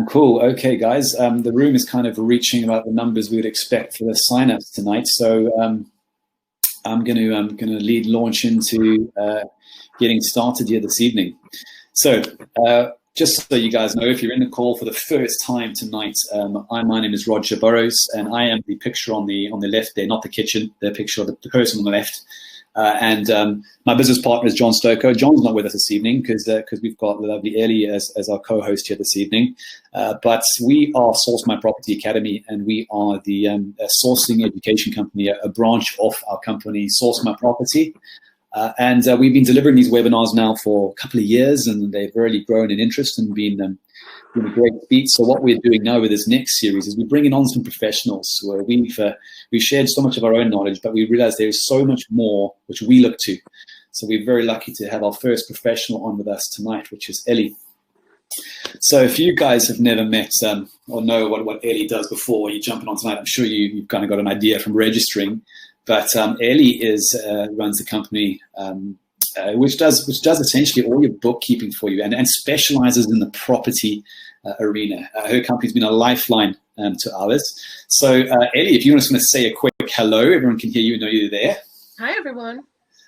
Cool. Okay, guys. The room is kind of reaching about the numbers we would expect for the sign-ups tonight. So I'm going to lead launch into getting started here this evening. So just so you guys know, if you're in the call for the first time tonight, my name is Roger Burrows, and I am the picture on the left there, not the kitchen, the picture of the person on the left. And my business partner is John Stokoe. John's not with us this evening because we've got the lovely Ellie as our co-host here this evening. But we are Source My Property Academy, and we are the sourcing education company, a branch of our company, Source My Property. And we've been delivering these webinars now for a couple of years, and they've really grown in interest and been a great feat. So what we're doing now with this next series is we're bringing on some professionals where we've shared so much of our own knowledge, but we realize there is so much more which we look to. So we're very lucky to have our first professional on with us tonight, which is Ellie. So if you guys have never met or know what Ellie does before you jumping on tonight, I'm sure you've kind of got an idea from registering. But Ellie runs the company which does essentially all your bookkeeping for you and specializes in the property arena. Her company's been a lifeline to ours. So Ellie, if you want to say a quick hello, everyone can hear you and know you're there. Hi, everyone.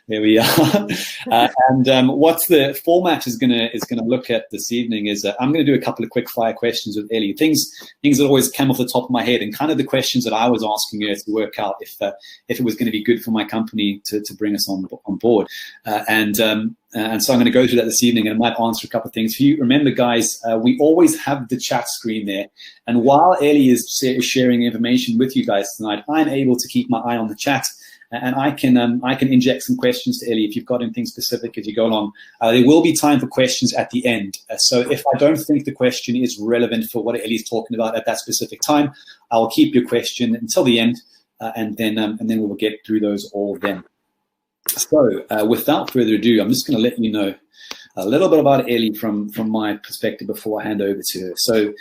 There we are. And what the format is gonna look at this evening is I'm going to do a couple of quick fire questions with Ellie. Things that always come off the top of my head, and kind of the questions that I was asking her to work out if it was going to be good for my company to bring us on board. And so I'm going to go through that this evening, and I might answer a couple of things for you. Remember, guys, we always have the chat screen there, and while Ellie is sharing information with you guys tonight, I'm able to keep my eye on the chat. And I can inject some questions to Ellie if you've got anything specific as you go along. There will be time for questions at the end. So if I don't think the question is relevant for what Ellie's talking about at that specific time, I will keep your question until the end, and then we will get through those all then. So without further ado, I'm just going to let you know a little bit about Ellie from my perspective before I hand over to her. So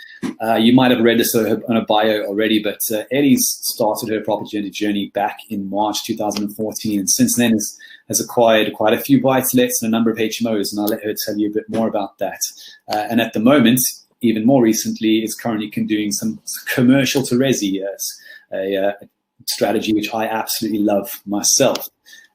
you might have read this on her bio already, but Ellie's started her property journey back in March 2014, and since then has acquired quite a few buy-to-lets and a number of HMOs, and I'll let her tell you a bit more about that. And at the moment, even more recently, is currently doing some commercial to resi, a strategy which I absolutely love myself.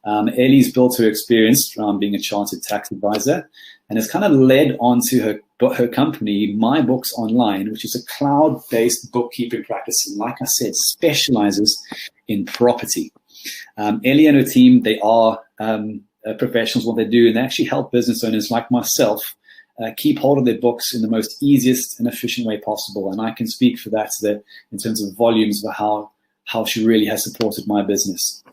Ellie's built her experience from being a chartered tax advisor, and has kind of led on to her company, MyBooksOnline, which is a cloud-based bookkeeping practice, and like I said, specializes in property. Ellie and her team, they are professionals, what they do, and they actually help business owners like myself keep hold of their books in the most easiest and efficient way possible. And I can speak for that in terms of volumes of how she really has supported my business.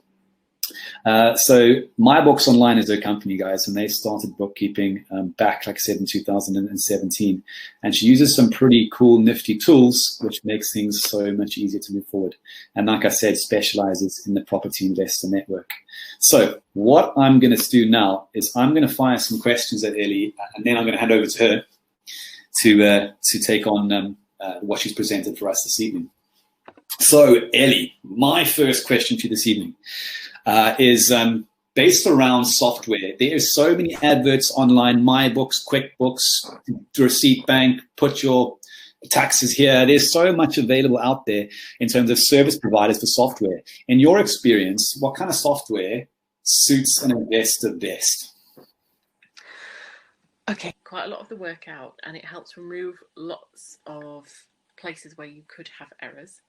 So MyBooksOnline is their company, guys, and they started bookkeeping back, like I said, in 2017. And she uses some pretty cool, nifty tools, which makes things so much easier to move forward. And like I said, specializes in the property investor network. So what I'm going to do now is I'm going to fire some questions at Ellie, and then I'm going to hand over to her to take on what she's presented for us this evening. So Ellie, my first question to you this evening is based around software. There are so many adverts online, MyBooks, QuickBooks, Receipt Bank, put your taxes here. There's so much available out there in terms of service providers for software. In your experience, what kind of software suits an investor best? Okay, quite a lot of the work out, and it helps remove lots of places where you could have errors.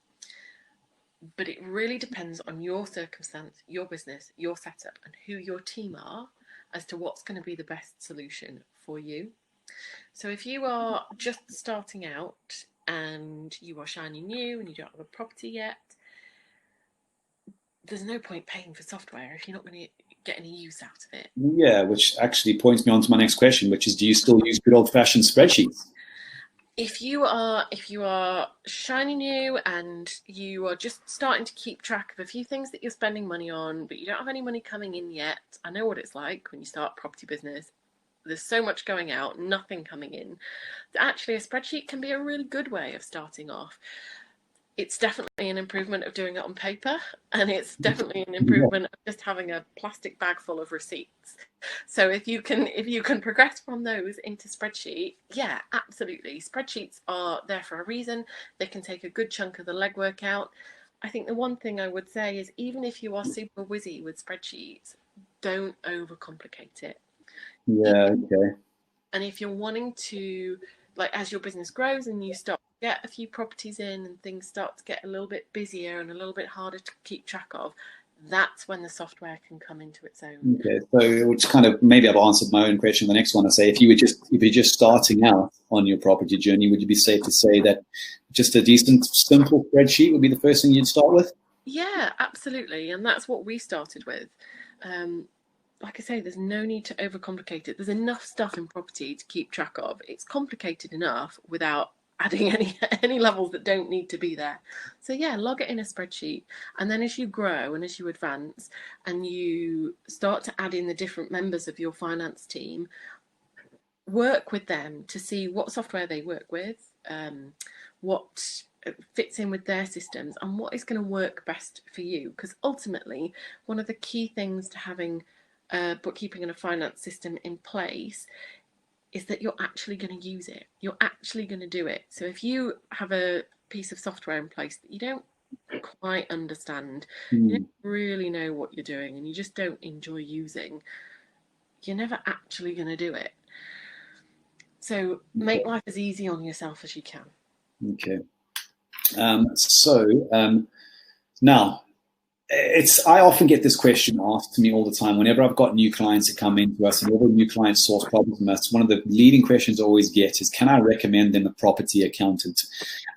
But it really depends on your circumstance, your business, your setup, and who your team are as to what's going to be the best solution for you. So if you are just starting out and you are shiny new and you don't have a property yet, there's no point paying for software if you're not going to get any use out of it. Yeah, which actually points me on to my next question, which is, do you still use good old-fashioned spreadsheets? If you are shiny new and you are just starting to keep track of a few things that you're spending money on, but you don't have any money coming in yet, I know what it's like when you start property business. There's so much going out, nothing coming in. Actually, a spreadsheet can be a really good way of starting off. It's definitely an improvement of doing it on paper, and it's definitely an improvement of just having a plastic bag full of receipts. So if you can progress from those into spreadsheet, yeah, absolutely. Spreadsheets are there for a reason. They can take a good chunk of the legwork out. I think the one thing I would say is, even if you are super whizzy with spreadsheets, don't overcomplicate it. Yeah, okay. And if you're wanting to, like, as your business grows and you start to get a few properties in and things start to get a little bit busier and a little bit harder to keep track of, that's when the software can come into its own. Okay, so which kind of, maybe I've answered my own question. The next one I say, if you're just starting out on your property journey, would you be safe to say that just a decent, simple spreadsheet would be the first thing you'd start with? Yeah, absolutely, and that's what we started with. Like I say, there's no need to overcomplicate it. There's enough stuff in property to keep track of. It's complicated enough without adding any levels that don't need to be there. So yeah, log it in a spreadsheet, and then as you grow and as you advance and you start to add in the different members of your finance team, work with them to see what software they work with, what fits in with their systems, and what is going to work best for you. Because ultimately, one of the key things to having bookkeeping and a finance system in place is that you're actually going to use it. You're actually going to do it. So if you have a piece of software in place that you don't quite understand, you don't really know what you're doing, and you just don't enjoy using, you're never actually going to do it. So make life as easy on yourself as you can. Okay. Now, I often get this question asked to me all the time whenever I've got new clients that come into us, and whenever new clients source problems from us. One of the leading questions I always get is, can I recommend them a property accountant?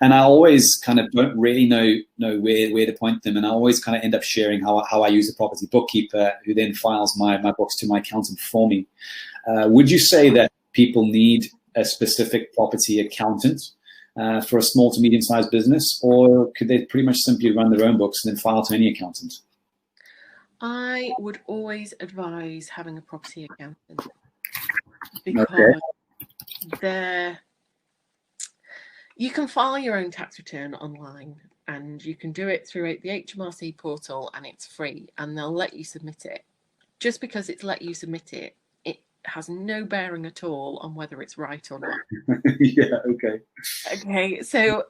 And I always kind of don't really know where to point them, and I always kind of end up sharing how I use a property bookkeeper who then files my books to my accountant for me. Would you say that people need a specific property accountant for a small to medium-sized business, or could they pretty much simply run their own books and then file to any accountant? I would always advise having a property accountant, because you can file your own tax return online, and you can do it through the HMRC portal, and it's free, and they'll let you submit it. Just because it's let you submit it, it has no bearing at all on whether it's right or not. Yeah, okay. Okay, so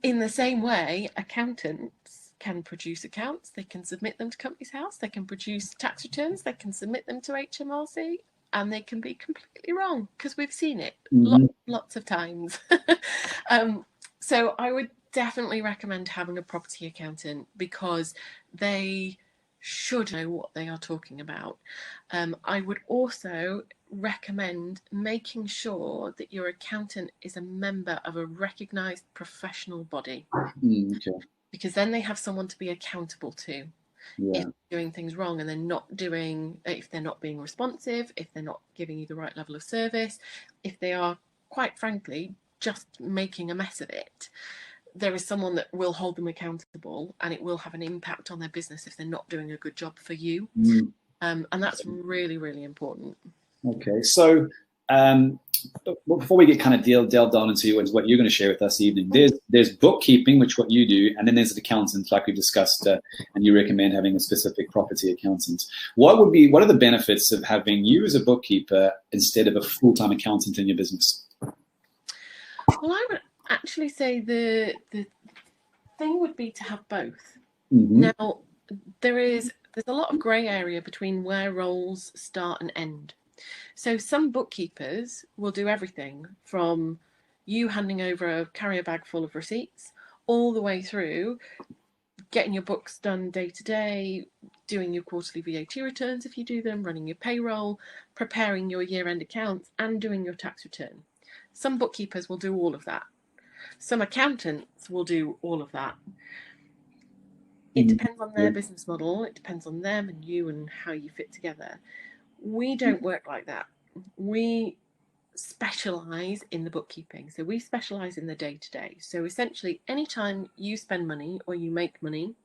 in the same way, accountants can produce accounts, they can submit them to Companies House, they can produce tax returns, they can submit them to HMRC, and they can be completely wrong, because we've seen it lots of times. So I would definitely recommend having a property accountant, because they should know what they are talking about. I would also recommend making sure that your accountant is a member of a recognised professional body, because then they have someone to be accountable to. If they're doing things wrong and if they're not being responsive, if they're not giving you the right level of service, if they are, quite frankly, just making a mess of it, there is someone that will hold them accountable, and it will have an impact on their business if they're not doing a good job for you. And that's really, really important. Okay, so before we get kind of delved down into what you're going to share with us this evening, there's bookkeeping, which what you do, and then there's an accountant, like we discussed, and you recommend having a specific property accountant. What are the benefits of having you as a bookkeeper instead of a full-time accountant in your business? Well, I would actually say the thing would be to have both. Now, there's a lot of grey area between where roles start and end. So some bookkeepers will do everything from you handing over a carrier bag full of receipts all the way through getting your books done day to day, doing your quarterly VAT returns if you do them, running your payroll, preparing your year-end accounts, and doing your tax return. Some bookkeepers will do all of that. Some accountants will do all of that. It depends on their business model. It depends on them and you and how you fit together. We don't work like that. We specialize in the bookkeeping. So we specialize in the day-to-day. So essentially, anytime you spend money or you make money,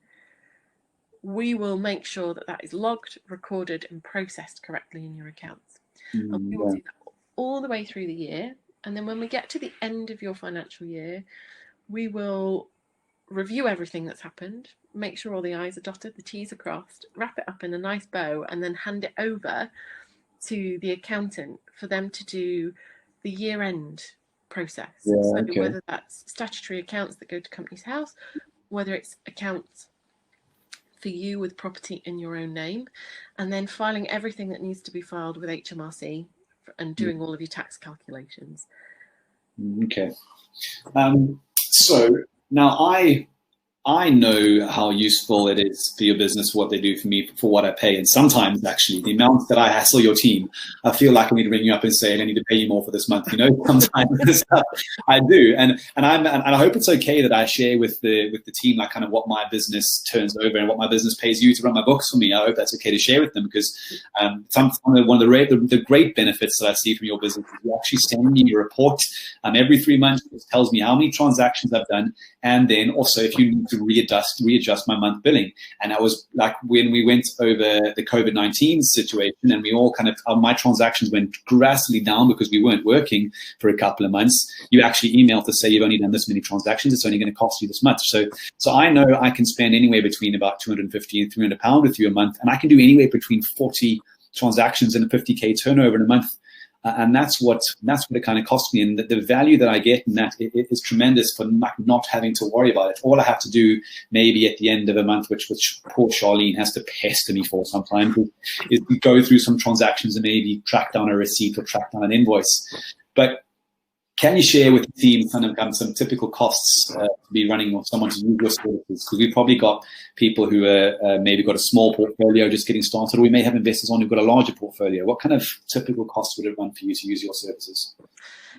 we will make sure that that is logged, recorded, and processed correctly in your accounts. And we will do that all the way through the year. And then when we get to the end of your financial year, we will review everything that's happened, make sure all the I's are dotted, the T's are crossed, wrap it up in a nice bow, and then hand it over to the accountant for them to do the year-end process. Yeah, so okay. whether that's statutory accounts that go to Companies House, whether it's accounts for you with property in your own name, and then filing everything that needs to be filed with HMRC and doing all of your tax calculations. Okay. So now I know how useful it is for your business, what they do for me, for what I pay. And sometimes, actually, the amount that I hassle your team, I feel like I need to ring you up and say, I need to pay you more for this month. You know, sometimes I do. And I hope it's okay that I share with the team, like, kind of what my business turns over and what my business pays you to run my books for me. I hope that's okay to share with them, because one of the great benefits that I see from your business is you actually send me a report every 3 months. It tells me how many transactions I've done, and then also if you need to readjust my month billing. And I was like, when we went over the COVID-19 situation, and we all kind of, my transactions went drastically down because we weren't working for a couple of months. You actually emailed to say you've only done this many transactions. It's only going to cost you this much. So I know I can spend anywhere between about 250 and 300 pounds with you a month, and I can do anywhere between 40 transactions and a 50k turnover in a month. And that's what it kind of costs me. And the value that I get in that is tremendous for not having to worry about it. All I have to do maybe at the end of a month, which poor Charlene has to pester me for sometimes, is go through some transactions and maybe track down a receipt or track down an invoice. But can you share with the team kind of some typical costs to be running, or someone to use your services? Because we've probably got people who are maybe got a small portfolio just getting started, or we may have investors on who've got a larger portfolio. What kind of typical costs would it run for you to use your services?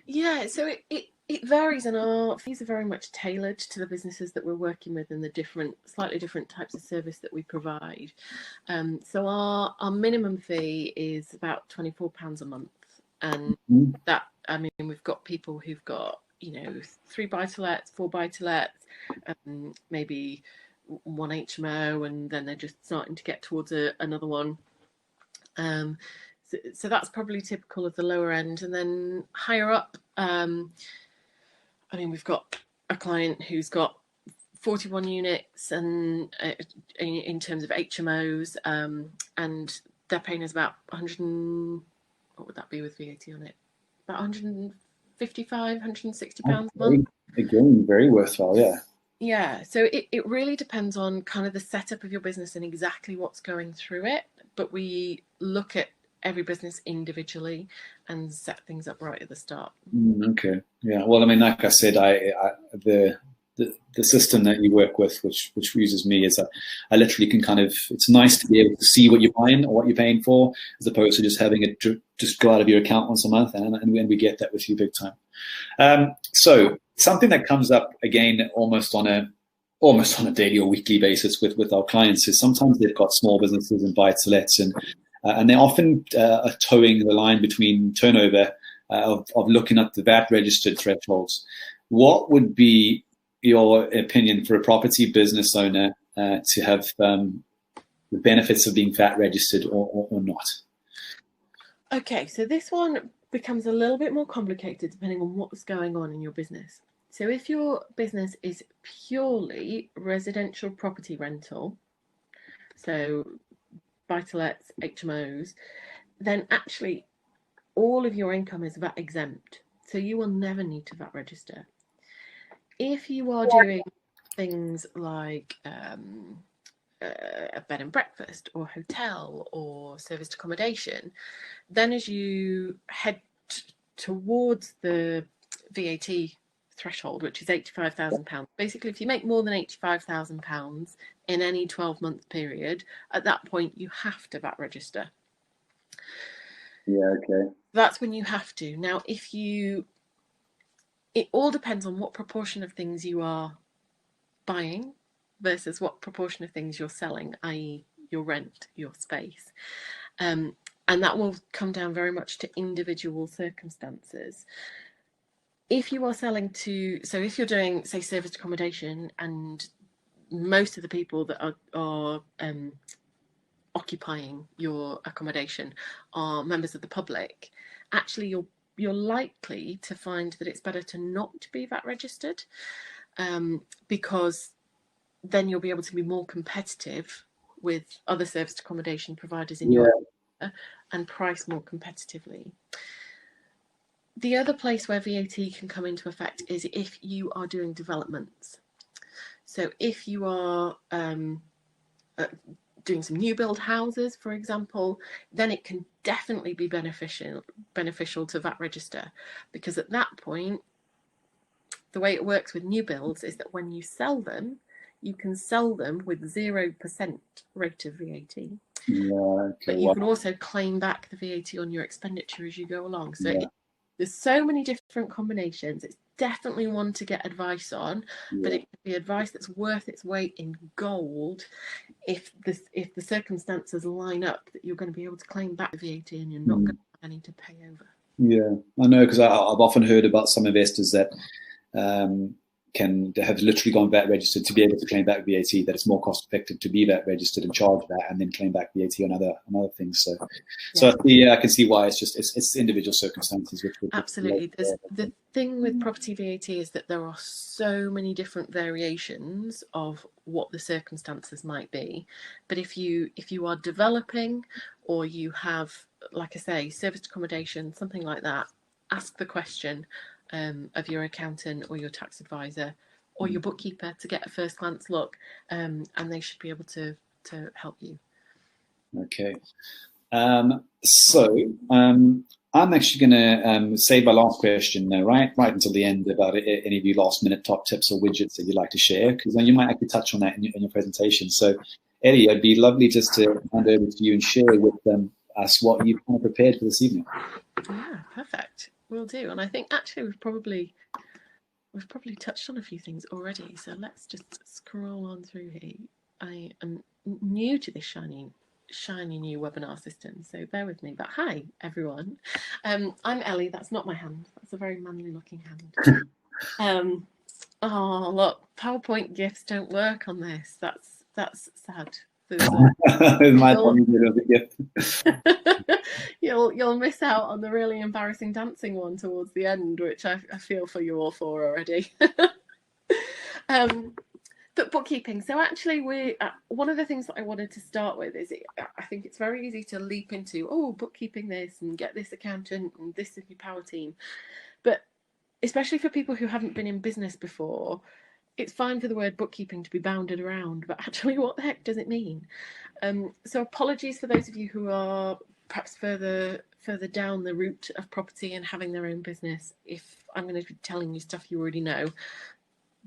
Yeah, so it varies, and our fees are very much tailored to the businesses that we're working with and the slightly different types of service that we provide. So our minimum fee is about £24 a month, and that, I mean, we've got people who've got 3 buy-to-lets, 4 buy-to-lets, maybe 1 HMO, and then they're just starting to get towards another one. So that's probably typical of the lower end. And then higher up, I mean, we've got a client who's got 41 units, and in terms of HMOs, and they're paying us about 100, what would that be with VAT on it? About 155, 160 pounds a month. Again, very worthwhile, yeah. Yeah, so it really depends on kind of the setup of your business and exactly what's going through it. But we look at every business individually and set things up right at the start. Okay, yeah. Well, I mean, like I said, the system that you work with, which uses me, is I literally can kind of, it's nice to be able to see what you're buying or what you're paying for, as opposed to just having it just go out of your account once a month, and we get that with you big time. So something that comes up again almost on a daily or weekly basis with our clients is sometimes they've got small businesses and buy-to-lets, and they're often towing the line between turnover of looking at the VAT registered thresholds. What would be your opinion for a property business owner to have the benefits of being VAT registered or not? Okay, so this one becomes a little bit more complicated depending on what's going on in your business. So if your business is purely residential property rental, so buy-to-lets, HMOs, then actually all of your income is VAT exempt. So you will never need to VAT register. If you are doing things like a bed and breakfast or hotel or serviced accommodation, then as you head towards the VAT threshold, which is £85,000, basically if you make more than £85,000 in any 12-month period, at that point you have to VAT register. Yeah, okay. That's when you have to. Now, it all depends on what proportion of things you are buying versus what proportion of things you're selling, i.e. your rent, your space. And that will come down very much to individual circumstances. If you are selling so if you're doing, say, serviced accommodation, and most of the people that are occupying your accommodation are members of the public, actually you're likely to find that it's better to not be VAT registered, because then you'll be able to be more competitive with other serviced accommodation providers in your area and price more competitively. The other place where VAT can come into effect is if you are doing developments. So if you are doing some new build houses, for example, then it can definitely be beneficial to VAT register, because at that point, the way it works with new builds is that when you sell them, you can sell them with 0% rate of VAT. But you can also claim back the VAT on your expenditure as you go along. So there's so many different combinations. It's definitely one to get advice on, but it can be advice that's worth its weight in gold if the circumstances line up that you're going to be able to claim back the VAT and you're not going to have any to pay over. Yeah, I know, because I've often heard about some investors that have literally gone VAT registered to be able to claim back VAT, that it's more cost effective to be VAT registered and charge that and then claim back VAT on other things. So I can see why it's individual circumstances. Absolutely. The thing with property VAT is that there are so many different variations of what the circumstances might be. But if you are developing, or you have, like I say, serviced accommodation, something like that, ask the question of your accountant or your tax advisor or your bookkeeper to get a first glance look, and they should be able to help you. Okay. So I'm actually going to save my last question right until the end about any of you last minute top tips or widgets that you'd like to share, because you might actually touch on that in your presentation. So Ellie, it'd be lovely just to hand over to you and share with us what you've kind of prepared for this evening. Yeah, perfect. Will do. And I think actually we've probably touched on a few things already. So let's just scroll on through here. I am new to this shiny new webinar system, so bear with me. But hi everyone, I'm Ellie. That's not my hand. That's a very manly looking hand. Oh look, PowerPoint GIFs don't work on this. That's sad. You'll miss out on the really embarrassing dancing one towards the end, which I feel for you all for already. But bookkeeping. So actually, one of the things that I wanted to start with is I think it's very easy to leap into bookkeeping this and get this accountant and this is your power team, but especially for people who haven't been in business before, it's fine for the word bookkeeping to be bounded around, but actually what the heck does it mean? So apologies for those of you who are perhaps further down the route of property and having their own business, if I'm going to be telling you stuff you already know.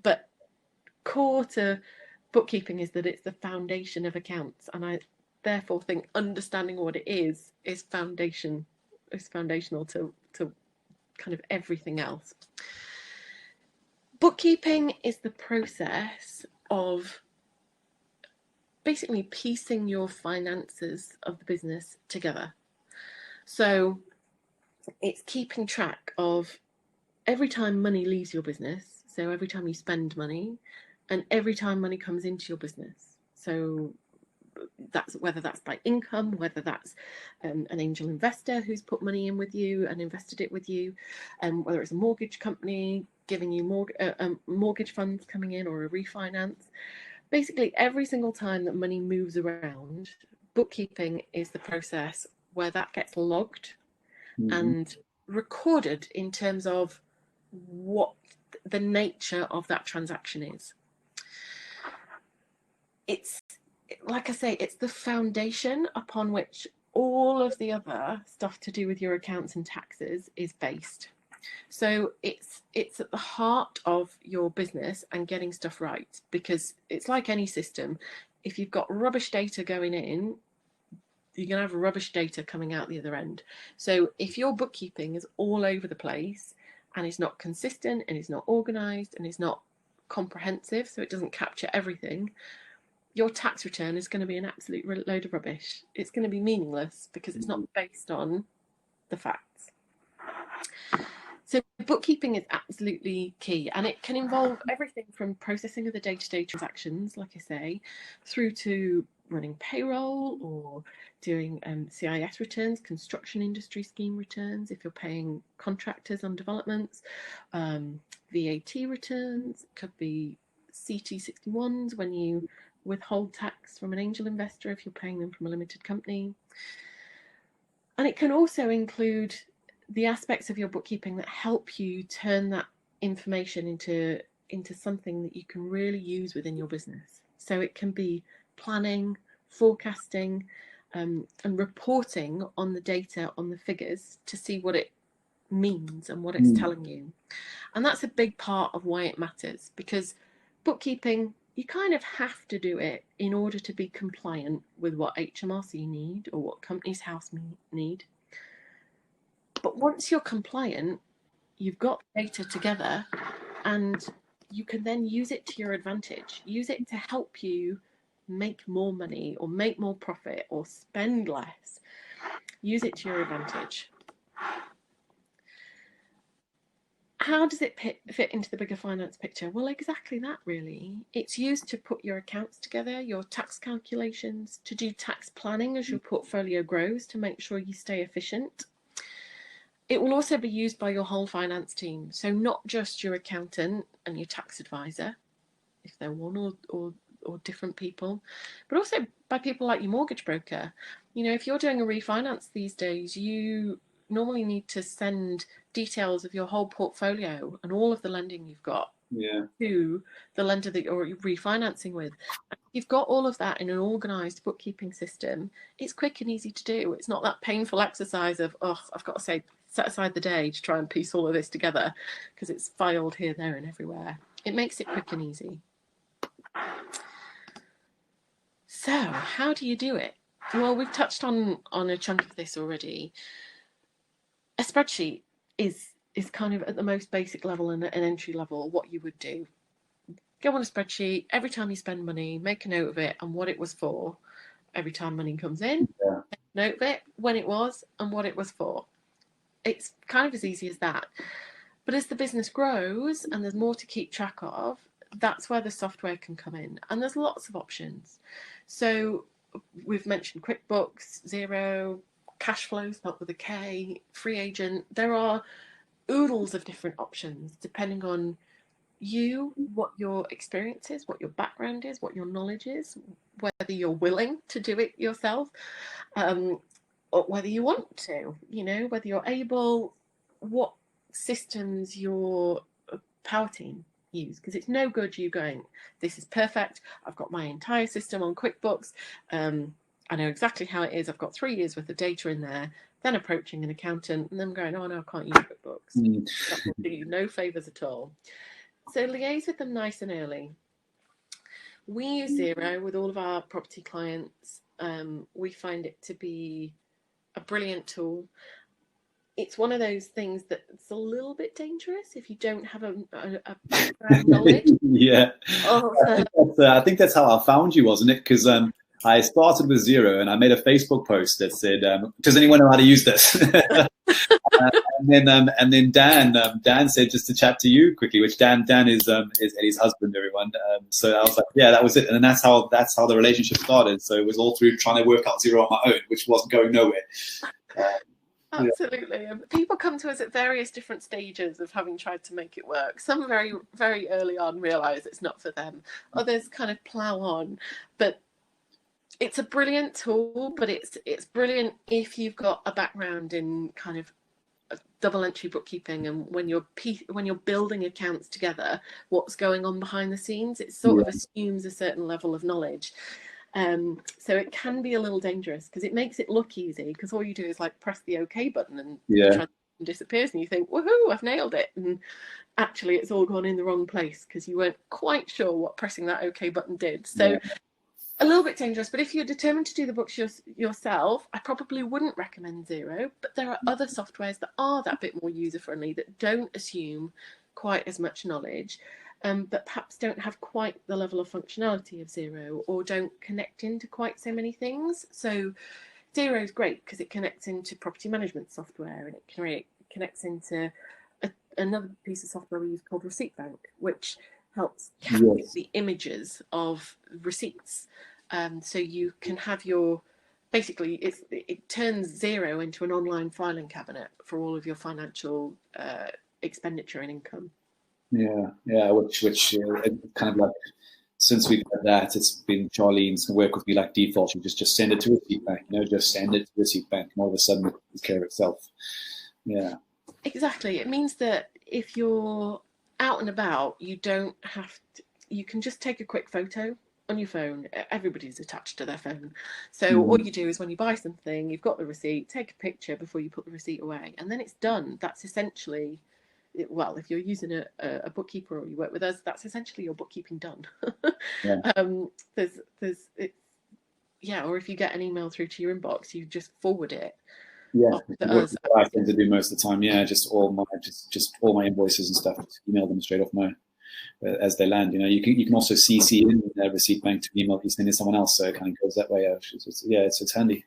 But core to bookkeeping is that it's the foundation of accounts, and I therefore think understanding what it is foundational to kind of everything else. Bookkeeping is the process of basically piecing your finances of the business together. So it's keeping track of every time money leaves your business, so every time you spend money, and every time money comes into your business. So that's whether that's by income, whether that's an angel investor who's put money in with you and invested it with you, and whether it's a mortgage company giving you mortgage funds coming in, or a refinance. Basically, every single time that money moves around, bookkeeping is the process where that gets logged and recorded in terms of what the nature of that transaction is. It's, like I say, it's the foundation upon which all of the other stuff to do with your accounts and taxes is based. So it's at the heart of your business and getting stuff right, because it's like any system. If you've got rubbish data going in, you're going to have rubbish data coming out the other end. So if your bookkeeping is all over the place and is not consistent and is not organized and is not comprehensive, so it doesn't capture everything, your tax return is going to be an absolute load of rubbish. It's going to be meaningless because it's not based on the facts. So bookkeeping is absolutely key, and it can involve everything from processing of the day-to-day transactions, like I say, through to running payroll or doing CIS returns, construction industry scheme returns, if you're paying contractors on developments, VAT returns, could be CT61s when you withhold tax from an angel investor if you're paying them from a limited company. And it can also include the aspects of your bookkeeping that help you turn that information into something that you can really use within your business. So it can be planning, forecasting, and reporting on the data, on the figures, to see what it means and what it's telling you. And that's a big part of why it matters, because bookkeeping, you kind of have to do it in order to be compliant with what HMRC need or what Companies House need. But once you're compliant, you've got data together, and you can then use it to your advantage. Use it to help you make more money or make more profit or spend less. Use it to your advantage. How does it fit into the bigger finance picture? Well, exactly that, really. It's used to put your accounts together, your tax calculations, to do tax planning as your portfolio grows, to make sure you stay efficient. It will also be used by your whole finance team. So not just your accountant and your tax advisor, if they're one or different people, but also by people like your mortgage broker. You know, if you're doing a refinance these days, you normally need to send details of your whole portfolio and all of the lending you've got to the lender that you're refinancing with. If you've got all of that in an organized bookkeeping system, it's quick and easy to do. It's not that painful exercise of, oh, I've got to set aside the day to try and piece all of this together because it's filed here, there, and everywhere. It makes it quick and easy. So how do you do it? Well, we've touched on a chunk of this already. A spreadsheet is kind of at the most basic level and an entry level what you would do. Go on a spreadsheet, every time you spend money, make a note of it and what it was for. Every time money comes in, make a note of it, when it was and what it was for. It's kind of as easy as that. But as the business grows and there's more to keep track of, that's where the software can come in. And there's lots of options. So we've mentioned QuickBooks, Xero, Cashflow, spelled with a K, Free Agent. There are oodles of different options depending on you, what your experience is, what your background is, what your knowledge is, whether you're willing to do it yourself, or whether you want to, you know, whether you're able, what systems your power team use, because it's no good you going, this is perfect, I've got my entire system on QuickBooks, I know exactly how it is, I've got 3 years worth of data in there, then approaching an accountant and them going, oh no, I can't use QuickBooks. That will do you no favours at all. So liaise with them nice and early. We use Xero with all of our property clients. We find it to be a brilliant tool. It's one of those things that's a little bit dangerous if you don't have a background knowledge. I think that's how I found you, wasn't it? Because I started with Xero and I made a Facebook post that said, does anyone know how to use this? and then Dan said just to chat to you quickly, which Dan is Eddie's husband, everyone. So I was like, yeah, that was it. And then that's how the relationship started. So it was all through trying to work out Xero on my own, which wasn't going nowhere. Absolutely. And people come to us at various different stages of having tried to make it work. Some very, very early on realize it's not for them. Others kind of plow on. But it's a brilliant tool, but it's brilliant if you've got a background in kind of double entry bookkeeping, and when you're building accounts together, what's going on behind the scenes. It sort of assumes a certain level of knowledge. So it can be a little dangerous because it makes it look easy, because all you do is like press the OK button and the transaction disappears and you think, woohoo, I've nailed it. And actually it's all gone in the wrong place because you weren't quite sure what pressing that OK button did. So a little bit dangerous, but if you're determined to do the books yourself, I probably wouldn't recommend Xero, but there are other softwares that are that bit more user-friendly, that don't assume quite as much knowledge, but perhaps don't have quite the level of functionality of Xero, or don't connect into quite so many things. So Xero is great because it connects into property management software, and it connects into another piece of software we use called Receipt Bank, which helps capture the images of receipts. So you can have your, basically it turns Xero into an online filing cabinet for all of your financial expenditure and income. Which kind of like, since we've had that, it's been Charlene's work with me like default. You just send it to Receipt Bank, just send it to Receipt Bank, and all of a sudden it takes care of itself. Yeah. Exactly. It means that if you're out and about, you don't have to, you can just take a quick photo on your phone. Everybody's attached to their phone. So all you do is when you buy something, you've got the receipt, take a picture before you put the receipt away, and then it's done. That's essentially, well, if you're using a bookkeeper or you work with us, that's essentially your bookkeeping done. Or if you get an email through to your inbox, you just forward it. Yeah, what I tend to do most of the time. Yeah, just all my invoices and stuff. Just email them straight off as they land. You can also CC in Receipt Bank to email you send to someone else, so it kind of goes that way. It's handy.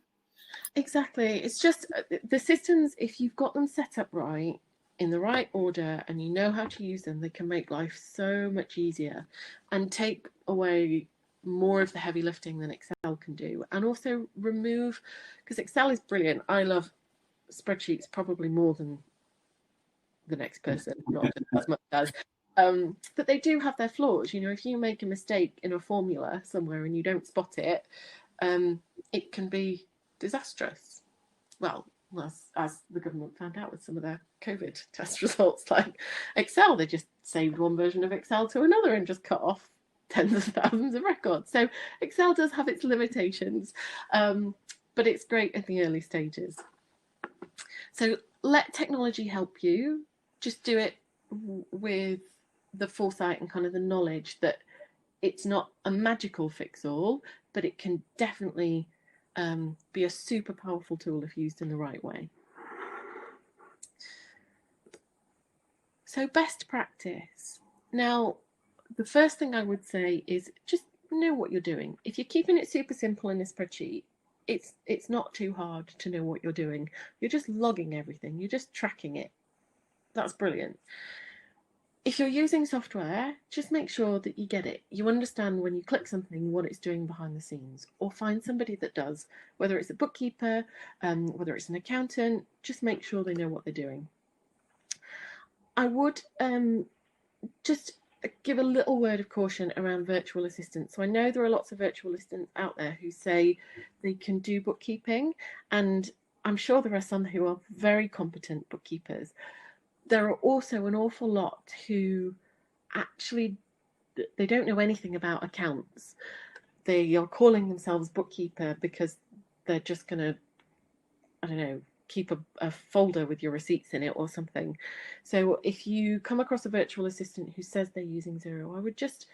Exactly. It's just the systems. If you've got them set up right, in the right order, and you know how to use them, they can make life so much easier and take away more of the heavy lifting than Excel can do, and also remove, because Excel is brilliant. I love spreadsheets probably more than the next person, not as much as, but they do have their flaws. If you make a mistake in a formula somewhere and you don't spot it, it can be disastrous. Well, as the government found out with some of their COVID test results, like Excel, they just saved one version of Excel to another and just cut off tens of thousands of records. So Excel does have its limitations, but it's great in the early stages. So let technology help you. Just do it with the foresight and kind of the knowledge that it's not a magical fix-all, but it can definitely be a super powerful tool if used in the right way. So best practice. Now, the first thing I would say is just know what you're doing. If you're keeping it super simple in a spreadsheet, it's not too hard to know what you're doing. You're just logging everything. You're just tracking it. That's brilliant. If you're using software, just make sure that you get it. You understand when you click something what it's doing behind the scenes, or find somebody that does, whether it's a bookkeeper, whether it's an accountant, just make sure they know what they're doing. I would just give a little word of caution around virtual assistants. So I know there are lots of virtual assistants out there who say they can do bookkeeping, and I'm sure there are some who are very competent bookkeepers. There are also an awful lot who actually, they don't know anything about accounts. They are calling themselves bookkeeper because they're just going to, I don't know, keep a folder with your receipts in it or something. So if you come across a virtual assistant who says they're using Xero, I would just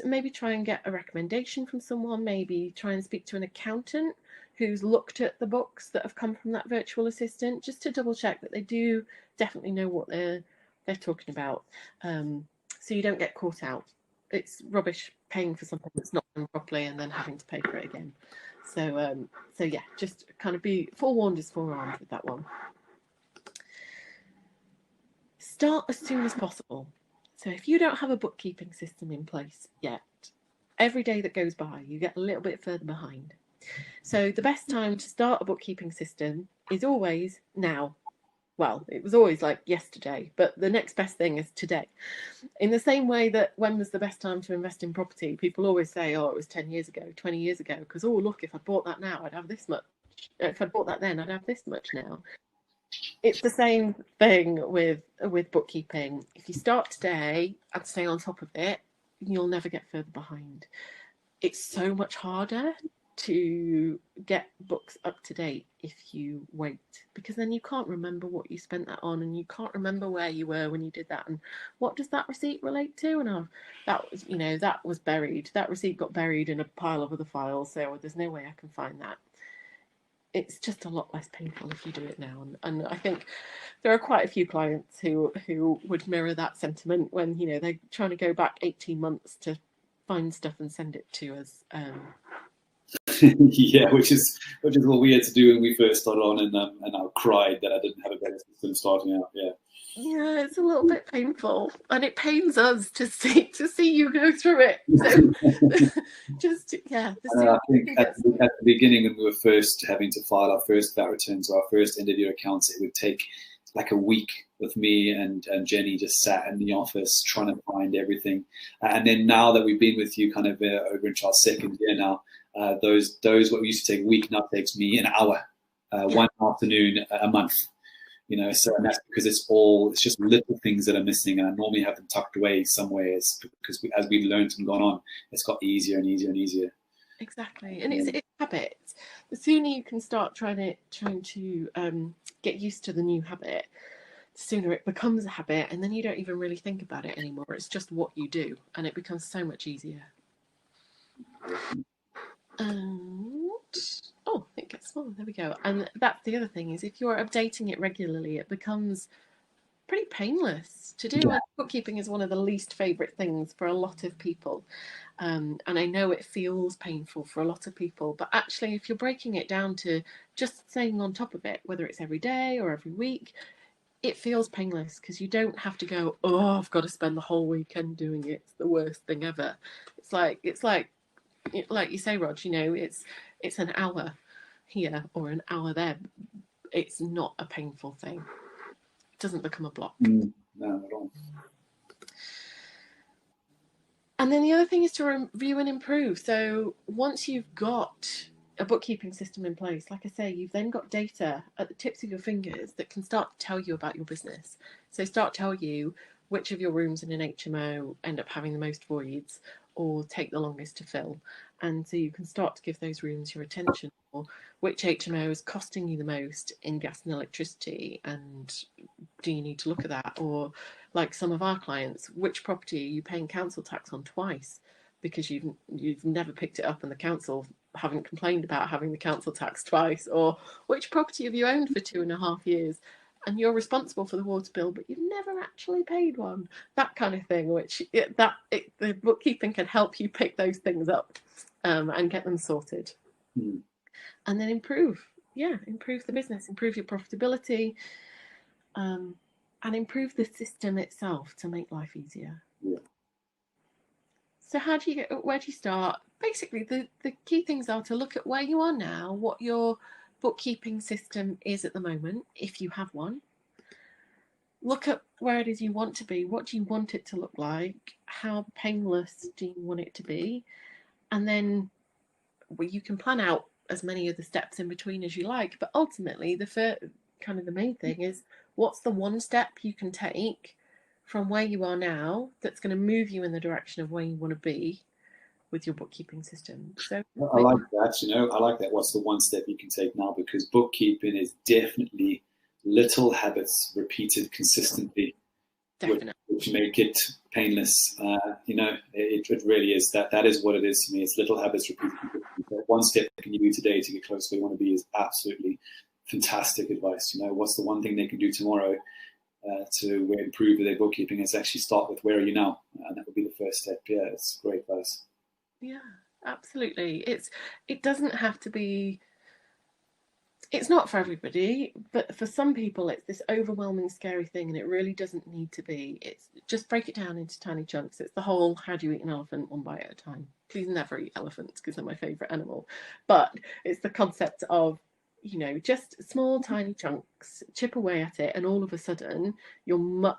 maybe try and get a recommendation from someone, maybe try and speak to an accountant who's looked at the books that have come from that virtual assistant, just to double check that they do definitely know what they're talking about, so you don't get caught out. It's rubbish paying for something that's not done properly and then having to pay for it again. So yeah, just kind of be forewarned is forearmed with that one. Start as soon as possible. So if you don't have a bookkeeping system in place yet, every day that goes by, you get a little bit further behind. So the best time to start a bookkeeping system is always now. Well, it was always like yesterday, but the next best thing is today. In the same way that when was the best time to invest in property, people always say, oh, it was 10 years ago, 20 years ago, because, oh, look, if I bought that now, I'd have this much. If I bought that then, I'd have this much now. It's the same thing with bookkeeping. If you start today and stay on top of it, you'll never get further behind. It's so much harder to get books up to date if you wait, because then you can't remember what you spent that on, and you can't remember where you were when you did that, and what does that receipt relate to, and that was buried, that receipt got buried in a pile of other files, so there's no way I can find that. It's just a lot less painful if you do it now, and I think there are quite a few clients who would mirror that sentiment when they're trying to go back 18 months to find stuff and send it to us. Yeah, which is what we had to do when we first started on, and I cried that I didn't have a better system starting out. Yeah, it's a little bit painful, and it pains us to see you go through it. So I think at the beginning, when we were first having to file our first VAT returns or our first end of year accounts, it would take like a week with me and Jenny just sat in the office trying to find everything. And then now that we've been with you kind of over into our second year now, those what we used to take a week now takes me an hour, one afternoon a month. You know, so and that's because it's just little things that are missing, and I normally have them tucked away somewhere. It's because as we've learned and gone on, it's got easier and easier and easier. Exactly, and it's habits. The sooner you can start trying to get used to the new habit, the sooner it becomes a habit, and then you don't even really think about it anymore. It's just what you do, and it becomes so much easier. And it gets smaller. There we go. And that's the other thing, is if you're updating it regularly, it becomes pretty painless to do. Yeah. Bookkeeping is one of the least favorite things for a lot of people. And I know it feels painful for a lot of people, but actually if you're breaking it down to just staying on top of it, whether it's every day or every week, it feels painless because you don't have to go, oh, I've got to spend the whole weekend doing it. It's the worst thing ever. It's like you say, Rog, you know, it's an hour here or an hour there. It's not a painful thing. It doesn't become a block. No, not at all. And then the other thing is to review and improve. So once you've got a bookkeeping system in place, like I say, you've then got data at the tips of your fingers that can start to tell you about your business. So start to tell you which of your rooms in an HMO end up having the most voids or take the longest to fill. And so you can start to give those rooms your attention, or which HMO is costing you the most in gas and electricity, and do you need to look at that? Or like some of our clients, which property are you paying council tax on twice because you've never picked it up and the council haven't complained about having the council tax twice? Or which property have you owned for 2.5 years and you're responsible for the water bill, but you've never actually paid one? That kind of thing, the bookkeeping can help you pick those things up and get them sorted. And then improve the business, improve your profitability, and improve the system itself to make life easier. Yeah. So where do you start? Basically, the key things are to look at where you are now, what your bookkeeping system is at the moment, if you have one. Look at where it is you want to be. What do you want it to look like? How painless do you want it to be? And then you can plan out as many of the steps in between as you like. But ultimately, the main thing is, what's the one step you can take from where you are now that's going to move you in the direction of where you want to be with your bookkeeping system? So I like that. I like that. What's the one step you can take now? Because bookkeeping is definitely little habits repeated consistently, which make it painless. It really is. That is what it is to me. It's little habits repeated consistently. One step can you do today to get close to where you want to be is absolutely fantastic advice. What's the one thing they can do tomorrow to improve their bookkeeping? Is actually start with where are you now, and that would be the first step. Yeah, it's great advice. Yeah, absolutely. It doesn't have to be. It's not for everybody, but for some people, it's this overwhelming, scary thing, and it really doesn't need to be. It's just break it down into tiny chunks. It's the whole, how do you eat an elephant one bite at a time? Please never eat elephants because they're my favourite animal. But it's the concept of, just small, tiny chunks, chip away at it, and all of a sudden you're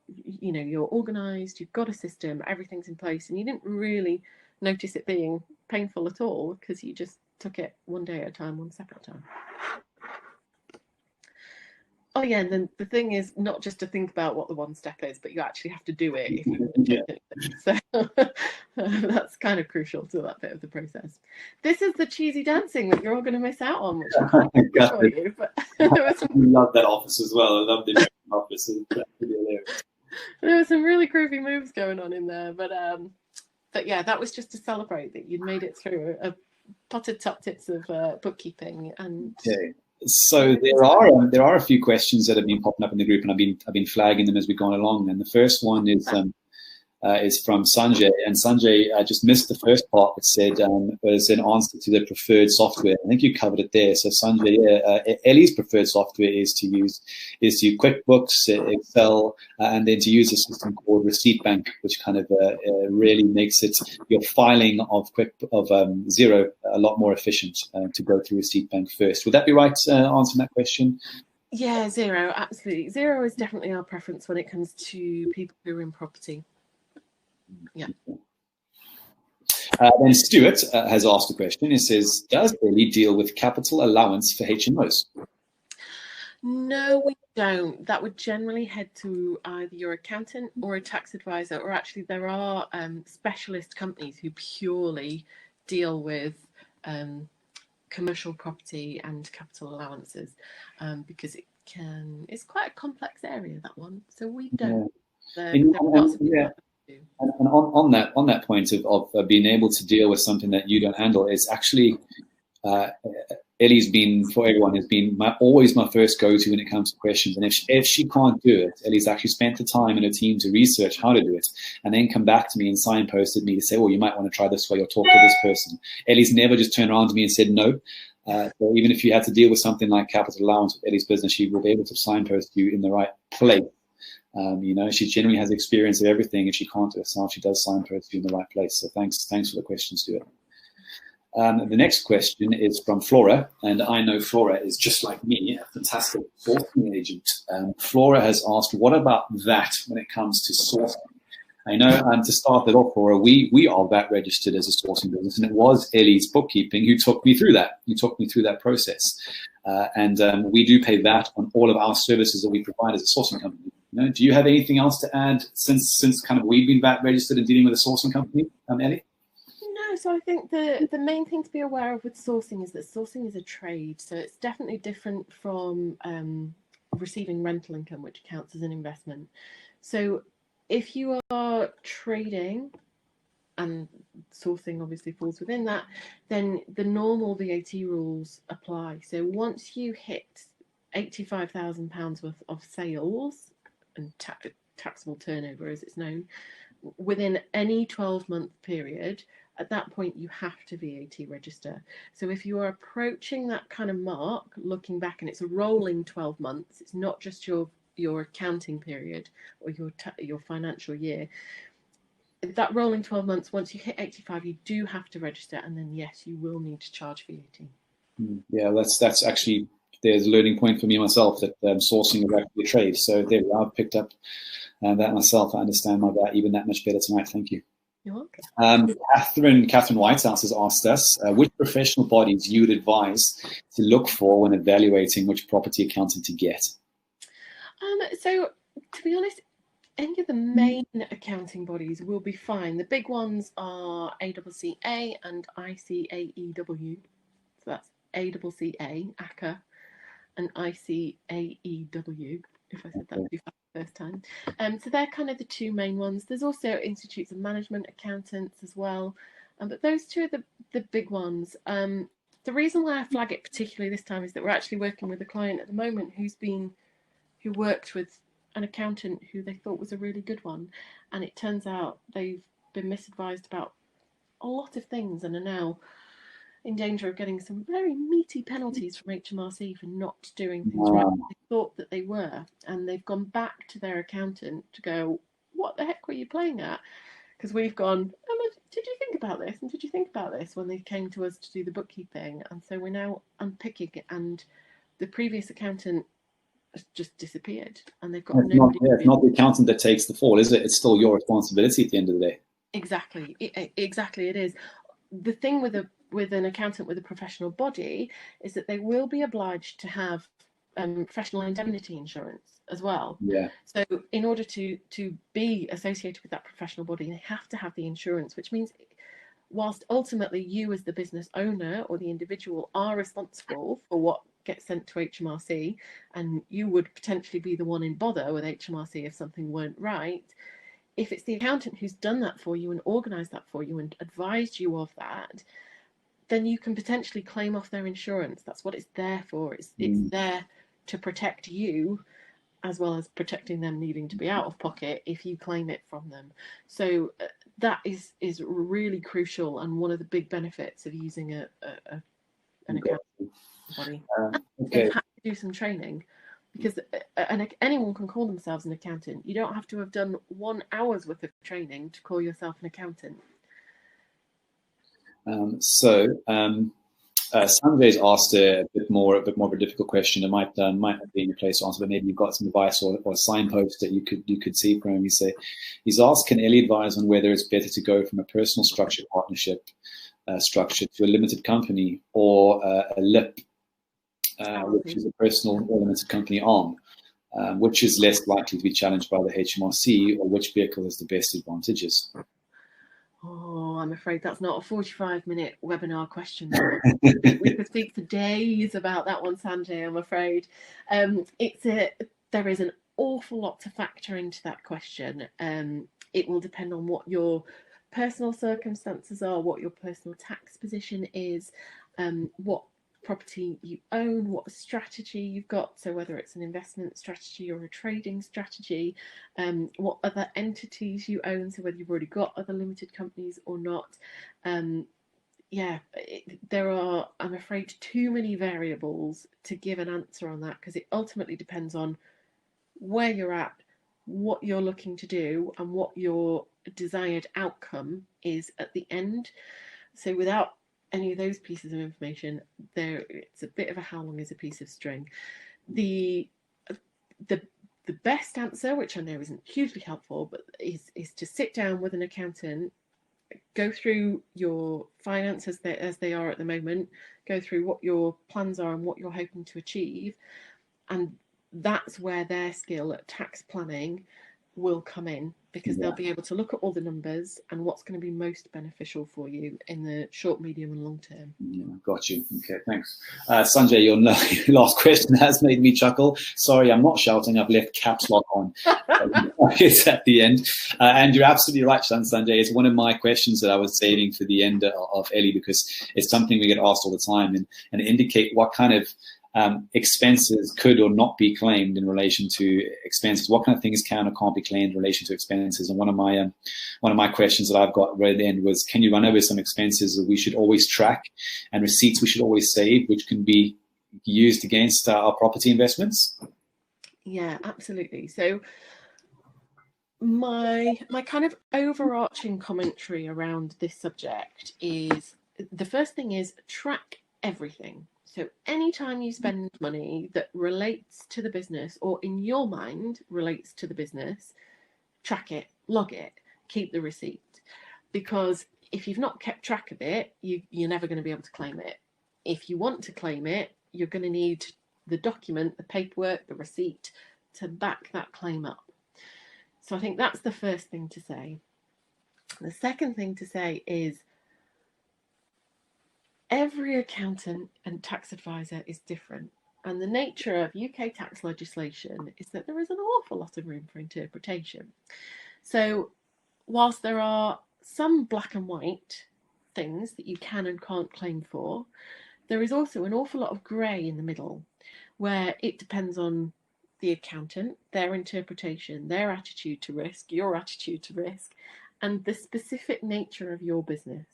you're organised, you've got a system, everything's in place, and you didn't really notice it being painful at all because you just took it one day at a time, one step at a time. Oh yeah, and then the thing is not just to think about what the one step is, but you actually have to do it if you want to change anything. So that's kind of crucial to that bit of the process. This is the cheesy dancing that you're all going to miss out on, which I'm kind of for you. But I love that office as well. I love the office. There were some really groovy moves going on in there, but yeah, that was just to celebrate that you'd made it through a potted top tips of bookkeeping. And so there are a few questions that have been popping up in the group, and I've been flagging them as we've gone along. And the first one is from Sanjay, and Sanjay just missed the first part that said was an answer to the preferred software. I think you covered it there. So Sanjay, Ellie's preferred software is to use QuickBooks, Excel, and then to use a system called Receipt Bank, which kind of really makes it your filing of Xero a lot more efficient to go through Receipt Bank first. Would that be right? Answering that question. Yeah, zero, absolutely. Zero is definitely our preference when it comes to people who are in property. Yeah. Then Stuart has asked a question. He says, does Ellie deal with capital allowance for HMOs? No, we don't. That would generally head to either your accountant or a tax advisor, or actually there are specialist companies who purely deal with commercial property and capital allowances, because it's quite a complex area, that one. So we don't. There are lots of people that do. And on that point of being able to deal with something that you don't handle is actually Ellie's been, for everyone, has been always my first go-to when it comes to questions. And if she can't do it, Ellie's actually spent the time in her team to research how to do it and then come back to me and signposted me to say, oh, you might want to try this way or talk to this person. Ellie's never just turned around to me and said no. So even if you had to deal with something like capital allowance with Ellie's business, she will be able to signpost you in the right place. She generally has experience of everything. If she can't do it herself, she does signpost you in the right place. So thanks for the question, Stuart. The next question is from Flora, and I know Flora is just like me, a fantastic sourcing agent. Flora has asked, what about that when it comes to sourcing? I know, to start that off, Flora, we are VAT registered as a sourcing business, and it was Ellie's Bookkeeping who took me through that. Who took me through that process, and we do pay VAT on all of our services that we provide as a sourcing company. Do you have anything else to add since kind of we've been VAT registered and dealing with a sourcing company, Ellie? No, so I think the main thing to be aware of with sourcing is that sourcing is a trade. So it's definitely different from receiving rental income, which counts as an investment. So if you are trading, and sourcing obviously falls within that, then the normal VAT rules apply. So once you hit £85,000 worth of sales and taxable turnover, as it's known, within any 12-month period, at that point you have to VAT register. So if you are approaching that kind of mark, looking back, and it's a rolling 12 months, it's not just your accounting period or your financial year. That rolling 12 months, once you hit 85, you do have to register, and then yes, you will need to charge VAT. Yeah, that's actually, there's a learning point for me myself, that sourcing is actually a trade. So there, I've picked up that myself. I understand my VAT even that much better tonight. Thank you. You're welcome. Catherine Whitehouse has asked us which professional bodies you would advise to look for when evaluating which property accountant to get. So to be honest, any of the main accounting bodies will be fine. The big ones are ACCA and ICAEW. So that's ACCA, ACCA, and ICAEW, if I said that too fast the first time. So they're kind of the two main ones. There's also Institutes of Management Accountants as well. But those two are the big ones. The reason why I flag it particularly this time is that we're actually working with a client at the moment who worked with an accountant who they thought was a really good one, and it turns out they've been misadvised about a lot of things and are now in danger of getting some very meaty penalties from HMRC for not doing things right. They thought that they were, and they've gone back to their accountant to go, what the heck were you playing at? Because we've gone, did you think about this? And did you think about this when they came to us to do the bookkeeping? And so we're now unpicking it, and the previous accountant has just disappeared, and they've got nobody. It's not the accountant that takes the fall, is it? It's still your responsibility at the end of the day. Exactly, it is. The thing with an accountant with a professional body is that they will be obliged to have professional indemnity insurance as well. Yeah. So in order to be associated with that professional body, they have to have the insurance, which means whilst ultimately you as the business owner or the individual are responsible for what gets sent to HMRC, and you would potentially be the one in bother with HMRC if something weren't right, if it's the accountant who's done that for you and organised that for you and advised you of that, then you can potentially claim off their insurance. That's what it's there for. It's there to protect you, as well as protecting them needing to be out of pocket if you claim it from them. So that is really crucial, and one of the big benefits of using an accounting body. They've had to do some training, because anyone can call themselves an accountant. You don't have to have done 1 hour's worth of training to call yourself an accountant. Sanjay's asked a bit more of a difficult question. It might not be in your place to answer, but maybe you've got some advice or a signpost that you could see from him. He's asked, can Ellie advise on whether it's better to go from a personal structured partnership structure to a limited company or a LIP, which is a personal or limited company arm, which is less likely to be challenged by the HMRC, or which vehicle has the best advantages? Oh, I'm afraid that's not a 45-minute webinar question. We could speak for days about that one, Sanjay, I'm afraid. There is an awful lot to factor into that question. It will depend on what your personal circumstances are, what your personal tax position is, what property you own, what strategy you've got, so whether it's an investment strategy or a trading strategy, what other entities you own, so whether you've already got other limited companies or not. There are, I'm afraid, too many variables to give an answer on that, because it ultimately depends on where you're at, what you're looking to do, and what your desired outcome is at the end. So without any of those pieces of information, it's a bit of a how long is a piece of string. The best answer, which I know isn't hugely helpful, but is to sit down with an accountant, go through your finances as they are at the moment, go through what your plans are and what you're hoping to achieve, and that's where their skill at tax planning will come in, because they'll be able to look at all the numbers and what's going to be most beneficial for you in the short, medium and long term. Yeah, got you. Okay, thanks. Sanjay, your last question has made me chuckle. Sorry, I'm not shouting. I've left caps lock on. It's at the end. And you're absolutely right, Sanjay. It's one of my questions that I was saving for the end of Ellie, because it's something we get asked all the time, and indicate what kind of expenses could or not be claimed in relation to expenses. What kind of things can or can't be claimed in relation to expenses? And one of my questions that I've got right at the end was, can you run over some expenses that we should always track and receipts we should always save, which can be used against our property investments? Yeah, absolutely. So my kind of overarching commentary around this subject is, the first thing is track everything. So anytime you spend money that relates to the business, or in your mind relates to the business, track it, log it, keep the receipt. Because if you've not kept track of it, you're never going to be able to claim it. If you want to claim it, you're going to need the document, the paperwork, the receipt to back that claim up. So I think that's the first thing to say. The second thing to say is, every accountant and tax advisor is different. And the nature of UK tax legislation is that there is an awful lot of room for interpretation. So whilst there are some black and white things that you can and can't claim for, there is also an awful lot of grey in the middle, where it depends on the accountant, their interpretation, their attitude to risk, your attitude to risk, and the specific nature of your business.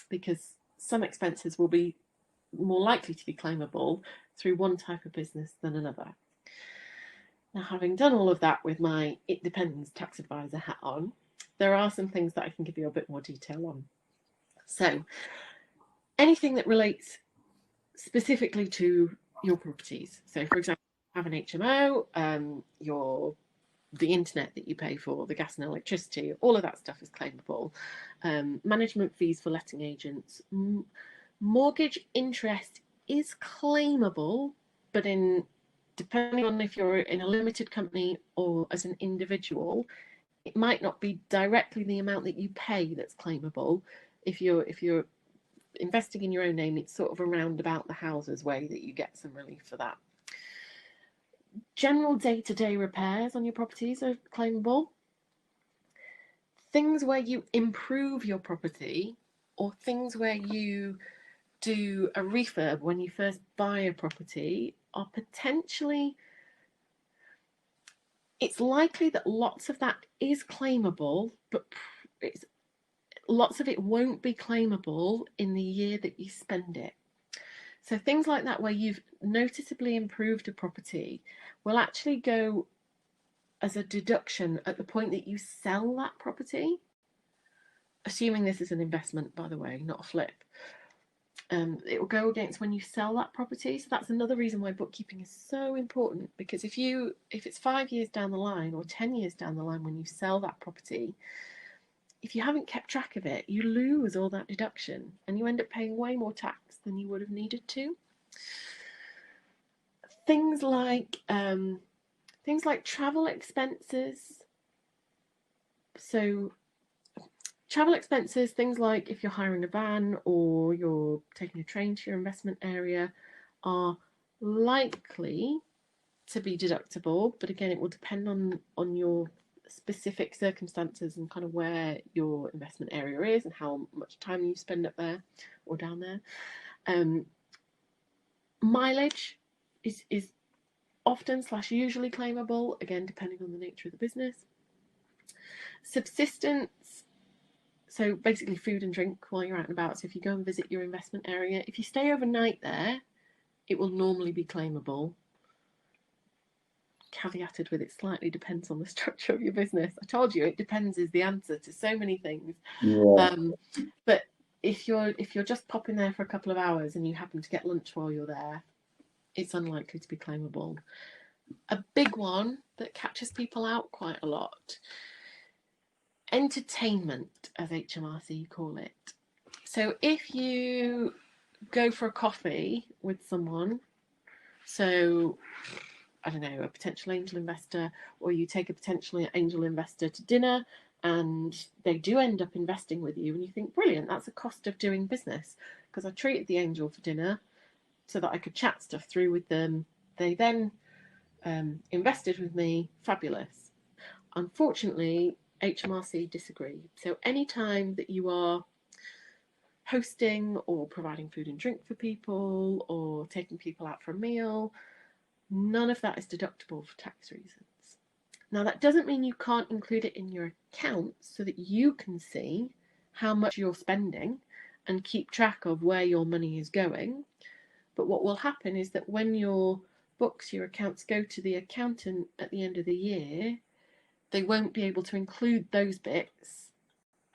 Because some expenses will be more likely to be claimable through one type of business than another. Now, having done all of that with my It Depends tax advisor hat on, there are some things that I can give you a bit more detail on. So, anything that relates specifically to your properties. So, for example, you have an HMO, the internet that you pay for, the gas and electricity, all of that stuff is claimable. Management fees for letting agents. Mortgage interest is claimable, but depending on if you're in a limited company or as an individual, it might not be directly the amount that you pay that's claimable. If you're investing in your own name, it's sort of around about the houses way that you get some relief for that. General day-to-day repairs on your properties are claimable. Things where you improve your property, or things where you do a refurb when you first buy a property, are potentially, it's likely that lots of that is claimable, but lots of it won't be claimable in the year that you spend it. So things like that, where you've noticeably improved a property, will actually go as a deduction at the point that you sell that property, assuming this is an investment, by the way, not a flip. it will go against when you sell that property. So that's another reason why bookkeeping is so important, because if it's 5 years down the line or 10 years down the line when you sell that property, if you haven't kept track of it, you lose all that deduction and you end up paying way more tax than you would have needed to. Things like travel expenses. So travel expenses, things like if you're hiring a van or you're taking a train to your investment area, are likely to be deductible, but again, it will depend on your specific circumstances and kind of where your investment area is and how much time you spend up there or down there. Mileage is often / usually claimable, again, depending on the nature of the business. Subsistence, so basically food and drink while you're out and about. So if you go and visit your investment area, if you stay overnight there, it will normally be claimable. Caveated with it slightly depends on the structure of your business. I told you it depends is the answer to so many things. Yeah. But if you're just popping there for a couple of hours and you happen to get lunch while you're there, it's unlikely to be claimable. A big one that catches people out quite a lot: entertainment, as HMRC call it. So if you go for a coffee with someone, so I don't know, a potential angel investor, or you take a potential angel investor to dinner and they do end up investing with you, and you think, brilliant, that's a cost of doing business, because I treated the angel for dinner so that I could chat stuff through with them. They then invested with me, fabulous. Unfortunately, HMRC disagree. So anytime that you are hosting or providing food and drink for people or taking people out for a meal, none of that is deductible for tax reasons. Now, that doesn't mean you can't include it in your accounts so that you can see how much you're spending and keep track of where your money is going. But what will happen is that when your books, your accounts go to the accountant at the end of the year, they won't be able to include those bits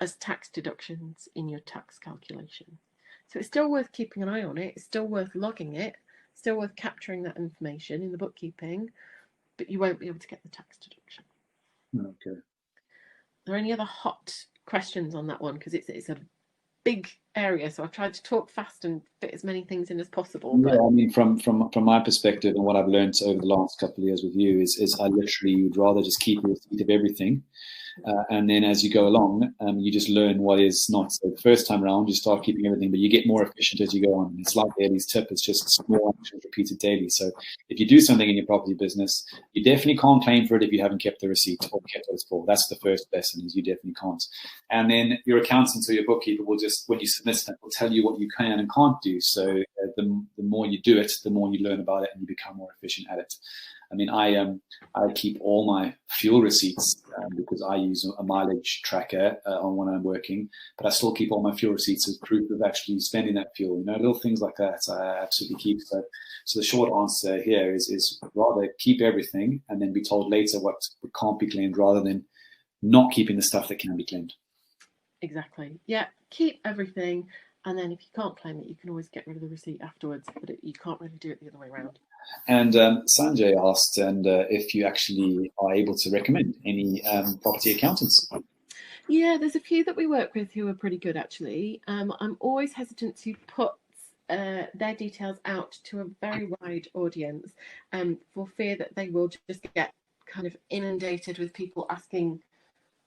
as tax deductions in your tax calculation. So it's still worth keeping an eye on it. It's still worth logging it. Still worth capturing that information in the bookkeeping, but you won't be able to get the tax deduction. Okay. Are there any other hot questions on that one? Because it's a big area, so I've tried to talk fast and fit as many things in as possible. Yeah, I mean, from my perspective and what I've learned over the last couple of years with you is I literally would rather just keep a receipt of everything. And then as you go along, you just learn what is not. So the first time around, you start keeping everything, but you get more efficient as you go on. It's like Ellie's tip, it's just small actions repeated daily. So if you do something in your property business, you definitely can't claim for it if you haven't kept the receipt or kept what it's for. That's the first lesson, is you definitely can't. And then your accountant or your bookkeeper will just, when you submit stuff, will tell you what you can and can't do. So the more you do it, the more you learn about it and you become more efficient at it. I mean, I keep all my fuel receipts because I use a mileage tracker on when I'm working, but I still keep all my fuel receipts as proof of actually spending that fuel. You know, little things like that I absolutely keep. So the short answer here is rather keep everything and then be told later what can't be claimed, rather than not keeping the stuff that can be claimed. Exactly. Yeah, keep everything, and then if you can't claim it, you can always get rid of the receipt afterwards, but you can't really do it the other way around. And Sanjay asked, if you actually are able to recommend any property accountants. Yeah, there's a few that we work with who are pretty good, actually. I'm always hesitant to put their details out to a very wide audience for fear that they will just get kind of inundated with people asking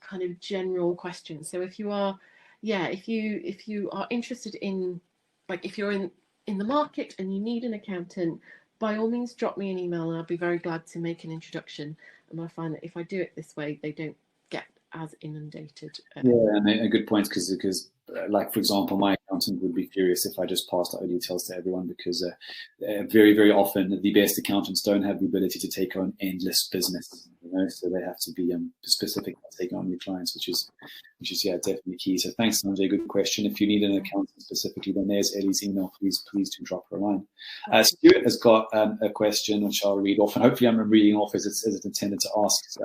kind of general questions. So if you are interested in, like, if you're in the market and you need an accountant, by all means drop me an email and I'll be very glad to make an introduction. And I find that if I do it this way, they don't get as inundated. Yeah, and a good point, because like, for example, my accountant would be furious if I just passed out details to everyone, because very, very often the best accountants don't have the ability to take on endless business, you know, so they have to be specific about taking on new clients, which is definitely key. So thanks, Sanjay, good question. If you need an accountant specifically, then there's Ellie's email. Please do drop her a line. Stuart has got a question which I'll read off, and hopefully I'm reading off as it's intended to ask.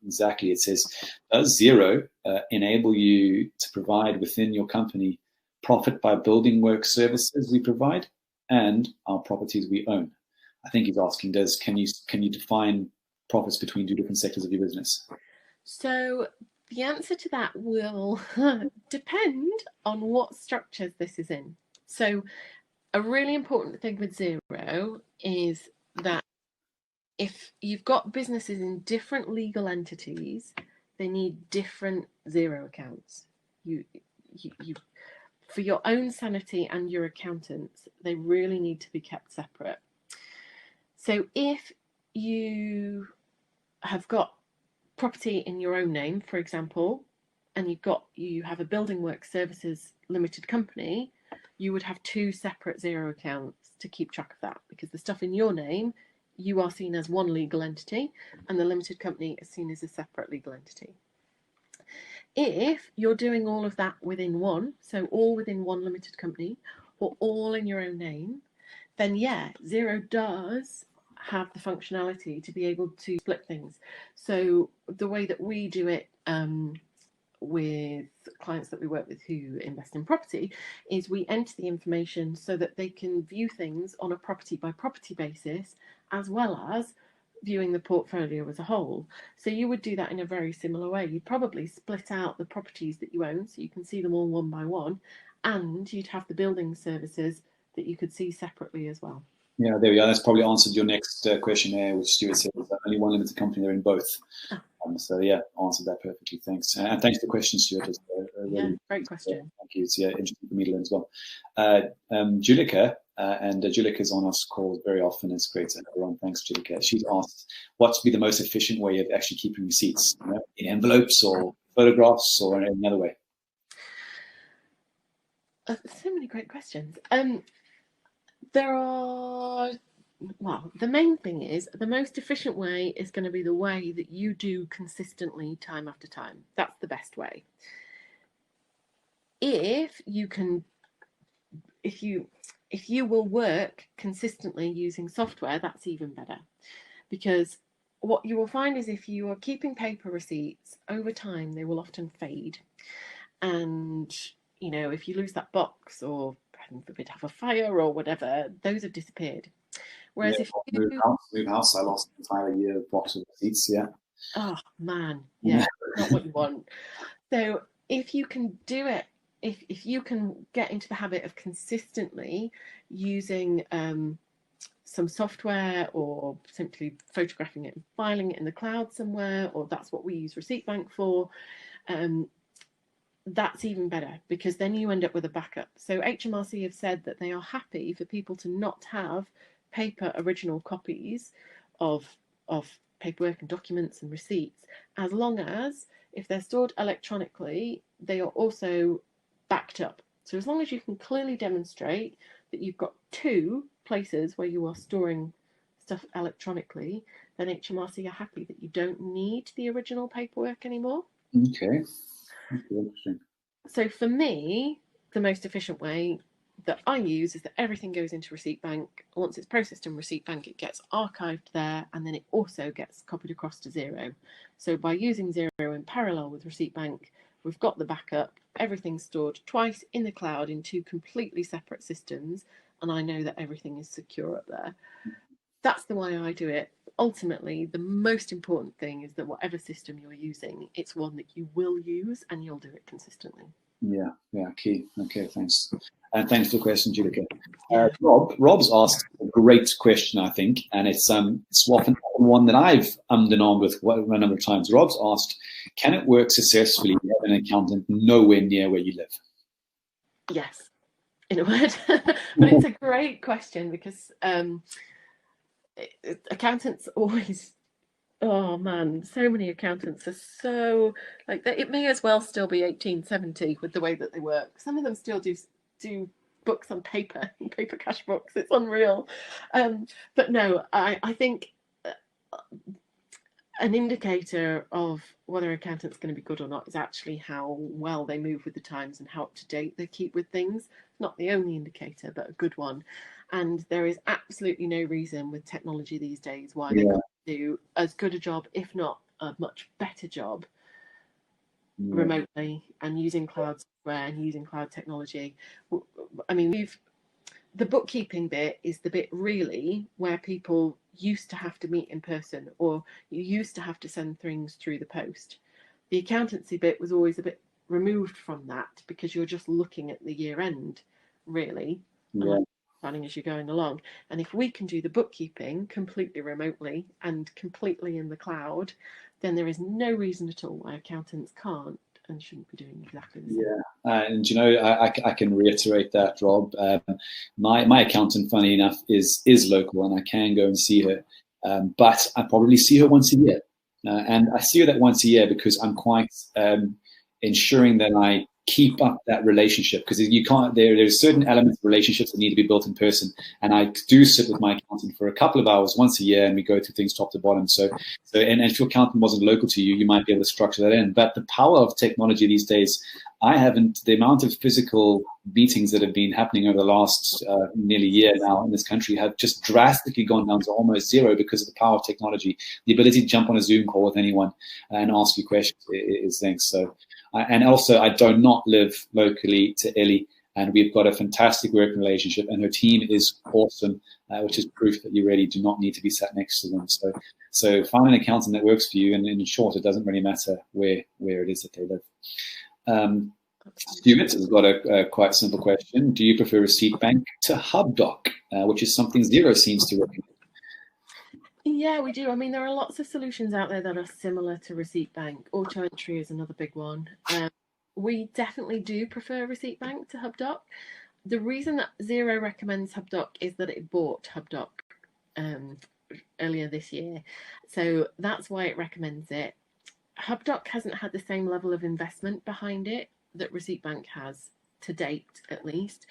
Exactly, it says, does Xero enable you to provide within your company profit by building work services we provide, and our properties we own. I think he's asking, can you define profits between two different sectors of your business? So the answer to that will depend on what structures this is in. So a really important thing with zero is that if you've got businesses in different legal entities, they need different zero accounts. You for your own sanity and your accountants, they really need to be kept separate. So if you have got property in your own name, for example, and you have a building work services limited company, you would have two separate zero accounts to keep track of that, because the stuff in your name, you are seen as one legal entity, and the limited company is seen as a separate legal entity. If you're doing all of that within one, so all within one limited company, or all in your own name, then yeah, zero does have the functionality to be able to split things. So the way that we do it with clients that we work with who invest in property is we enter the information so that they can view things on a property by property basis, as well as viewing the portfolio as a whole. So you would do that in a very similar way. You'd probably split out the properties that you own so you can see them all one by one, and you'd have the building services that you could see separately as well. Yeah, there we go. That's probably answered your next question there, which Stuart said is only one limited company, they're in both. So yeah, answered that perfectly. Thanks. And thanks for the question, Stuart. It's really great question. Thank you. It's interesting for me to learn as well. Julika, and Julika's on our calls very often. It's great to have her on. Thanks, Julika. She's asked, what would be the most efficient way of actually keeping receipts? In envelopes or photographs or in another way? So many great questions. There are, well, the main thing is the most efficient way is going to be the way that you do consistently time after time. That's the best way. If you will work consistently using software, that's even better, because what you will find is if you are keeping paper receipts over time, they will often fade. And, if you lose that box or heaven forbid have a fire or whatever, those have disappeared. Whereas if you move house, I lost an entire year box of receipts. Yeah. Oh man, yeah, not what you want. So if you can do it, if you can get into the habit of consistently using some software, or simply photographing it and filing it in the cloud somewhere, or that's what we use Receipt Bank for, that's even better, because then you end up with a backup. So HMRC have said that they are happy for people to not have paper original copies of paperwork and documents and receipts, as long as, if they're stored electronically, they are also backed up. So as long as you can clearly demonstrate that you've got two places where you are storing stuff electronically, then HMRC are happy that you don't need the original paperwork anymore. Okay. Interesting. So for me, the most efficient way that I use is that everything goes into Receipt Bank. Once it's processed in Receipt Bank, it gets archived there, and then it also gets copied across to Xero. So by using Xero in parallel with Receipt Bank, we've got the backup, everything's stored twice in the cloud in two completely separate systems, and I know that everything is secure up there. That's the way I do it. Ultimately, the most important thing is that whatever system you're using, it's one that you will use and you'll do it consistently. Yeah, key. Okay, thanks. And thanks for the question, Julika. Rob's asked a great question, I think, and it's often one that I've ummed and ahed with a number of times. Rob's asked, can it work successfully if you have an accountant nowhere near where you live? Yes, in a word. But it's a great question, because accountants always, oh man, so many accountants are so like that. It may as well still be 1870 with the way that they work. Some of them still do books on paper, paper cash books. It's unreal. But no, I think an indicator of whether an accountant's going to be good or not is actually how well they move with the times and how up to date they keep with things. Not the only indicator, but a good one. And there is absolutely no reason with technology these days why they can't do as good a job, if not a much better job, remotely and using cloud and using cloud technology. I mean, the bookkeeping bit is the bit really where people used to have to meet in person, or you used to have to send things through the post. The accountancy bit was always a bit removed from that, because you're just looking at the year end, really, and planning as you're going along. And if we can do the bookkeeping completely remotely and completely in the cloud, then there is no reason at all why accountants can't and shouldn't be doing exactly the same. And you know, I can reiterate that, Rob. My accountant, funny enough, is local, and I can go and see her, but I probably see her once a year, and I see her that once a year because I'm quite ensuring that I keep up that relationship, because you can't. There's certain elements of relationships that need to be built in person, and I do sit with my accountant for a couple of hours once a year, and we go through things top to bottom. And if your accountant wasn't local to you, you might be able to structure that in. But the power of technology these days, the amount of physical meetings that have been happening over the last nearly year now in this country have just drastically gone down to almost zero because of the power of technology. The ability to jump on a Zoom call with anyone and ask you questions is things. So. And also, I do not live locally to Ellie, and we've got a fantastic working relationship, and her team is awesome, which is proof that you really do not need to be sat next to them. So find an accountant that works for you, and in short, it doesn't really matter where it is that they live. Stuart has got a quite simple question. Do you prefer Receipt Bank to HubDoc, which is something Xero seems to recommend? Yeah, we do. I mean, there are lots of solutions out there that are similar to Receipt Bank. Auto Entry is another big one. We definitely do prefer Receipt Bank to HubDoc. The reason that Xero recommends HubDoc is that it bought HubDoc earlier this year. So that's why it recommends it. HubDoc hasn't had the same level of investment behind it that Receipt Bank has, to date at least.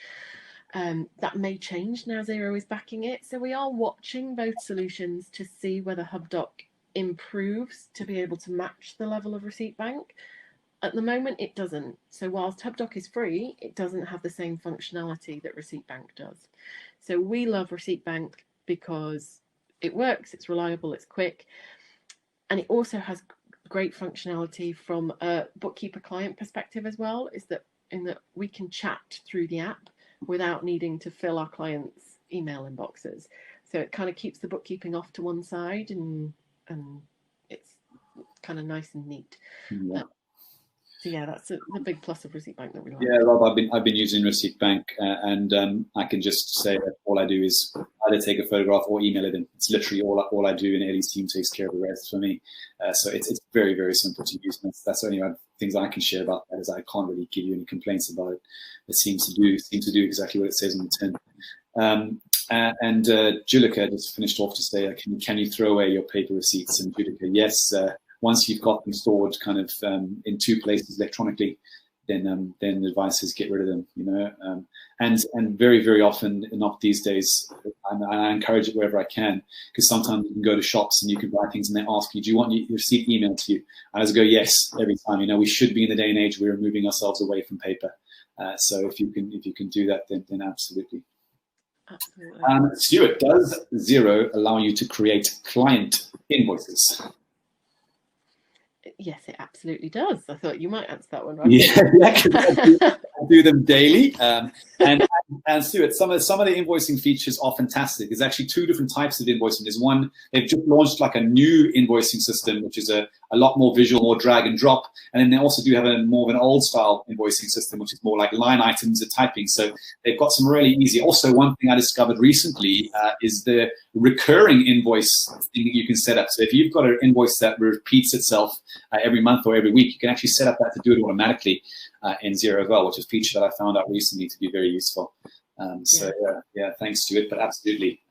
That may change now Xero is backing it. So we are watching both solutions to see whether HubDoc improves to be able to match the level of Receipt Bank. At the moment, it doesn't. So whilst HubDoc is free, it doesn't have the same functionality that Receipt Bank does. So we love Receipt Bank because it works, it's reliable, it's quick, and it also has great functionality from a bookkeeper client perspective as well, in that we can chat through the app without needing to fill our clients' email inboxes. So it kind of keeps the bookkeeping off to one side, and it's kind of nice and neat. So yeah, that's the big plus of Receipt Bank that we like. Yeah, Rob, I've been using Receipt Bank, and I can just say that all I do is either take a photograph or email it in. It's literally all I do, and Ellie's team takes care of the rest for me. So it's very, very simple to use. That's the only things I can share about that, is I can't really give you any complaints about it. It seems to do exactly what it says on the tin. And Julika just finished off to say, can you throw away your paper receipts? And Julika, yes. Once you've got them stored kind of in two places electronically, then the advice is get rid of them, you know. And very, very often, not these days, and I encourage it wherever I can, because sometimes you can go to shops and you can buy things and they ask you, do you want your receipt emailed to you? I just go, yes, every time. You know, we should be in the day and age where we're moving ourselves away from paper. So if you can do that, then absolutely. Absolutely. Stuart, does Xero allow you to create client invoices? Yes, it absolutely does. I thought you might answer that one, right? Yeah, I do them daily. And Stuart, some of the invoicing features are fantastic. There's actually two different types of invoicing. There's one, they've just launched like a new invoicing system, which is a lot more visual, more drag and drop. And then they also do have more of an old style invoicing system, which is more like line items and typing. So they've got some really easy. Also, one thing I discovered recently is the recurring invoice thing that you can set up. So if you've got an invoice that repeats itself every month or every week, you can actually set up that to do it automatically in Xero as well, which is a feature that I found out recently to be very useful. Thanks to it, but absolutely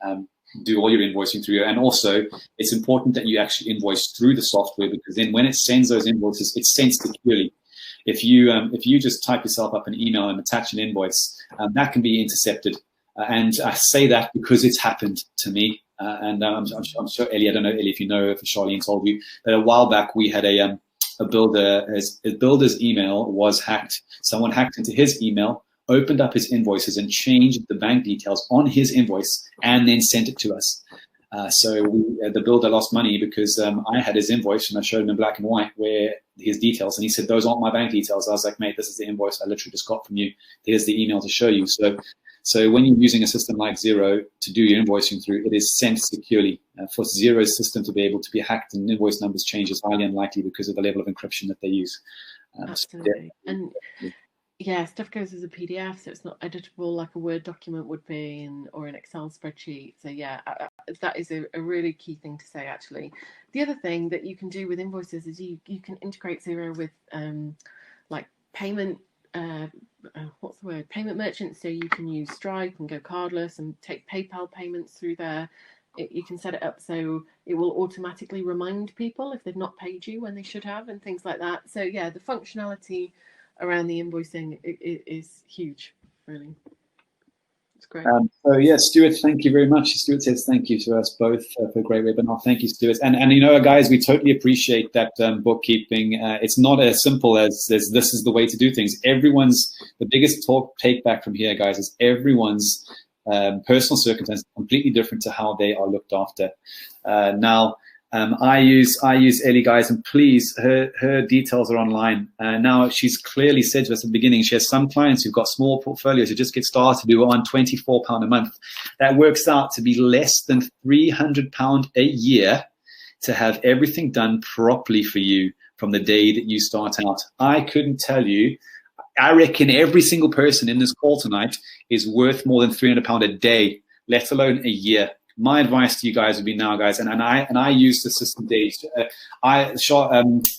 do all your invoicing through. And also, it's important that you actually invoice through the software, because then when it sends those invoices, it's sent securely. If you just type yourself up an email and attach an invoice, that can be intercepted. And I say that because it's happened to me. And I'm sure, Ellie, I don't know, Ellie, if you know, if Charlene told you, that a while back we had a builder, his builder's email was hacked. Someone hacked into his email, opened up his invoices and changed the bank details on his invoice, and then sent it to us. So the builder lost money because I had his invoice and I showed him in black and white where his details, and he said, those aren't my bank details. I was like, mate, this is the invoice I literally just got from you. Here's the email to show you. So when you're using a system like Xero to do your invoicing through, it is sent securely. For Xero's system to be able to be hacked and invoice numbers change is highly unlikely because of the level of encryption that they use. Absolutely. And yeah, stuff goes as a PDF, so it's not editable like a Word document would be, or an Excel spreadsheet. So yeah, that is a really key thing to say, actually. The other thing that you can do with invoices is you can integrate Xero with like payment, what's the word? Payment merchants. So you can use Stripe and go cardless and take PayPal payments through there. You can set it up so it will automatically remind people if they've not paid you when they should have, and things like that. So yeah, the functionality around the invoicing is huge, really. It's great. So yeah, Stuart, thank you very much. Stuart says thank you to us both for a great webinar. Thank you, Stuart. And you know, guys, we totally appreciate that bookkeeping. It's not as simple as this is the way to do things. The biggest take back from here, guys, is everyone's personal circumstances are completely different to how they are looked after. Now, I use Ellie, guys, and please, her details are online. Now, she's clearly said to us at the beginning, she has some clients who've got small portfolios who just get started who are on £24 a month. That works out to be less than £300 a year to have everything done properly for you from the day that you start out. I couldn't tell you. I reckon every single person in this call tonight is worth more than £300 a day, let alone a year. My advice to you guys would be now, guys, and I use the system days.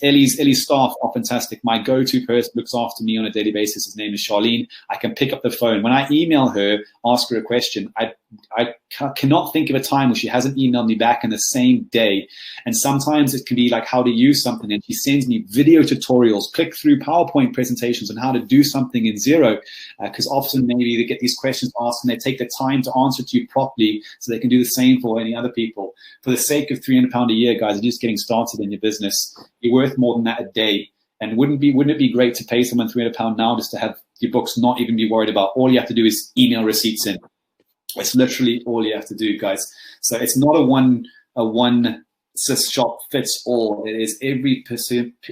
Ellie's staff are fantastic. My go-to person looks after me on a daily basis. His name is Charlene. I can pick up the phone. When I email her, ask her a question, I cannot think of a time where she hasn't emailed me back in the same day. And sometimes it can be like how to use something, and she sends me video tutorials, click through PowerPoint presentations on how to do something in Xero, because often maybe they get these questions asked and they take the time to answer to you properly so they can do the same for any other people. For the sake of £300 a year, guys, you're just getting started in your business. You're worth more than that a day. And wouldn't it be great to pay someone £300 now just to have your books not even be worried about? All you have to do is email receipts in. It's literally all you have to do, guys. So it's not a one shop fits all. It is every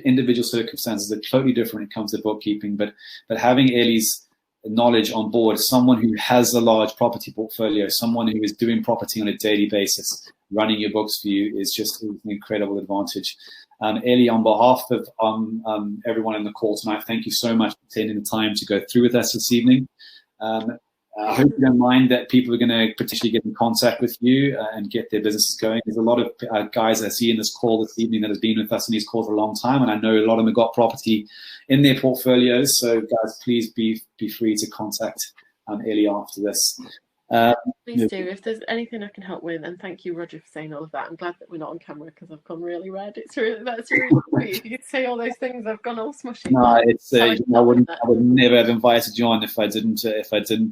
individual circumstances are totally different when it comes to bookkeeping. But having Ellie's knowledge on board, someone who has a large property portfolio, someone who is doing property on a daily basis, running your books for you is just an incredible advantage. Ellie, on behalf of everyone in the call tonight, thank you so much for taking the time to go through with us this evening. I hope you don't mind that people are going to potentially get in contact with you and get their businesses going. There's a lot of guys I see in this call this evening that have been with us in these calls for a long time, and I know a lot of them have got property in their portfolios. So, guys, please be free to contact Ellie after this. Please do, if there's anything I can help with. And thank you, Roger, for saying all of that. I'm glad that we're not on camera because I've gone really red. That's really sweet. If you could say all those things, I've gone all smushy. No, it's I would never have invited you on if I didn't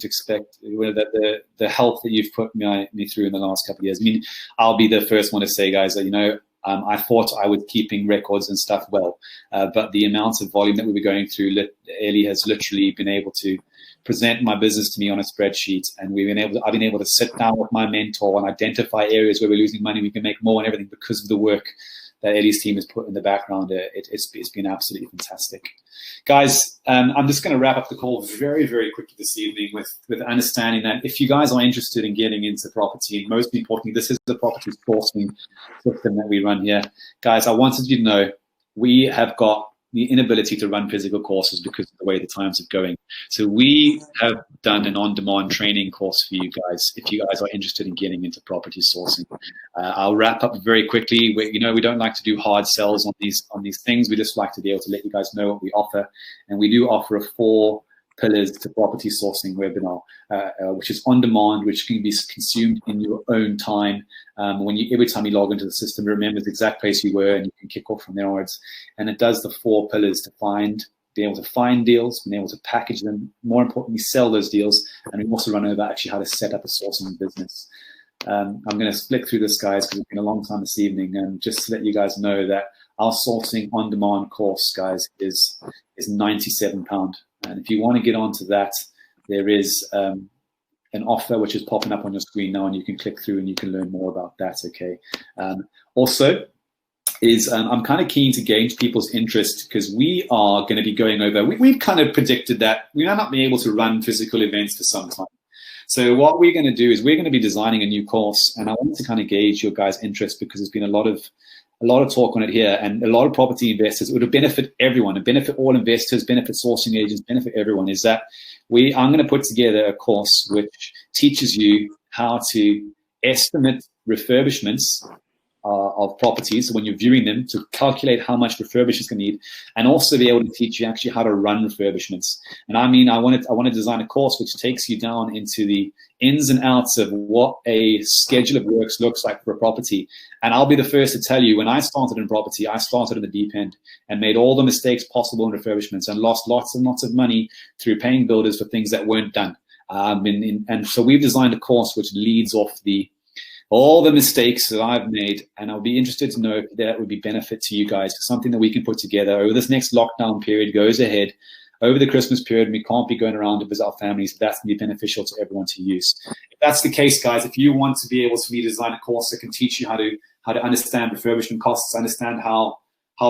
expect that the help that you've put me through in the last couple of years. I mean, I'll be the first one to say, guys, that I thought I was keeping records and stuff well, but the amount of volume that we were going through, Ellie has literally been able to present my business to me on a spreadsheet, and I've been able to sit down with my mentor and identify areas where we're losing money, we can make more and everything because of the work that Ellie's team has put in the background. It's been absolutely fantastic. Guys, I'm just going to wrap up the call very, very quickly this evening with understanding that if you guys are interested in getting into property, and most importantly, this is the property sourcing system that we run here. Guys, I wanted you to know we have got the inability to run physical courses because of the way the times are going. So we have done an on-demand training course for you guys if you guys are interested in getting into property sourcing. I'll wrap up very quickly. We don't like to do hard sells on these things. We just like to be able to let you guys know what we offer. And we do offer a 4 pillars to property sourcing webinar, which is on demand, which can be consumed in your own time. Every time you log into the system, it remembers the exact place you were, and you can kick off from there onwards. And it does the 4 pillars to be able to find deals, being able to package them, more importantly, sell those deals, and we also run over actually how to set up a sourcing business. I'm going to split through this, guys, because it's been a long time this evening, and just to let you guys know that our sourcing on-demand course, guys, is £97. And if you want to get onto that, there is a an offer which is popping up on your screen now, and you can click through and you can learn more about that. Okay. Also, I'm kind of keen to gauge people's interest, because we are going to be going over, we've kind of predicted that we might not be able to run physical events for some time. So what we're going to do is we're going to be designing a new course, and I wanted to kind of gauge your guys' interest, because there's been a lot of talk on it here, and a lot of property investors. It would benefit everyone, and benefit all investors, benefit sourcing agents, benefit everyone. Is that I'm going to put together a course which teaches you how to estimate refurbishments of properties, so when you're viewing them, to calculate how much refurbishment is going to need, and also be able to teach you actually how to run refurbishments. And I mean, I want to design a course which takes you down into the ins and outs of what a schedule of works looks like for a property. And I'll be the first to tell you, when I started in property, I started in the deep end and made all the mistakes possible in refurbishments, and lost lots and lots of money through paying builders for things that weren't done. And so we've designed a course which leads off all the mistakes that I've made, and I'll be interested to know if that would be benefit to you guys, for something that we can put together over this next lockdown period goes ahead, over the Christmas period. We can't be going around to visit our families. That's going to be beneficial to everyone to use. If that's the case, guys, if you want to be able to design a course that can teach you how to understand refurbishment costs, understand how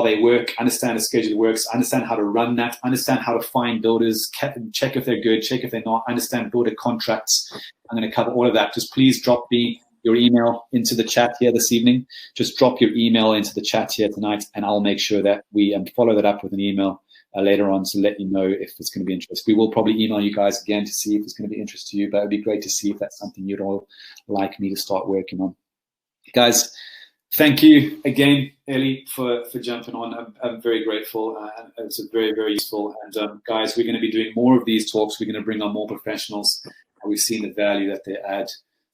they work, understand the schedule of works, understand how to run that, understand how to find builders, check if they're good, check if they're not, understand builder contracts. I'm going to cover all of that. Just please drop me your email into the chat here this evening. Just drop your email into the chat here tonight, and I'll make sure that we follow that up with an email later on to let you know if it's going to be interest. We will probably email you guys again to see if it's going to be interest to you, but it'd be great to see if that's something you'd all like me to start working on. Guys, thank you again, Ellie, for jumping on. I'm very grateful. It was very, very useful. And guys, we're going to be doing more of these talks. We're going to bring on more professionals, and we've seen the value that they add.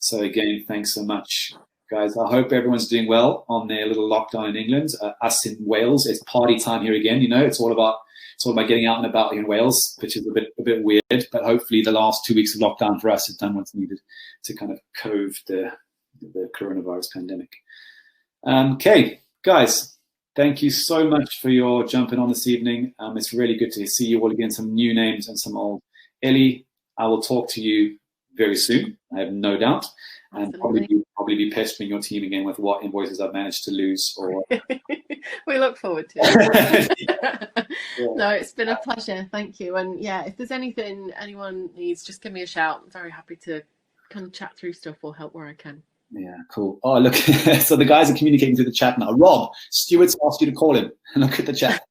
So again, thanks so much, guys. I hope everyone's doing well on their little lockdown in England. Us in Wales, it's party time here again. You know, it's all about getting out and about here in Wales, which is a bit weird. But hopefully, the last 2 weeks of lockdown for us has done what's needed to kind of cove the coronavirus pandemic. Okay, guys, thank you so much for your jumping on this evening. It's really good to see you all again. Some new names and some old. Ellie, I will talk to you very soon, I have no doubt, and probably be pestering your team again with what invoices I've managed to lose. Or we look forward to it. No, it's been a pleasure. Thank you. And yeah, if there's anything anyone needs, just give me a shout. I'm very happy to kind of chat through stuff or help where I can. Yeah, cool. Oh, look, so the guys are communicating through the chat now. Rob, Stuart's asked you to call him. Look at the chat.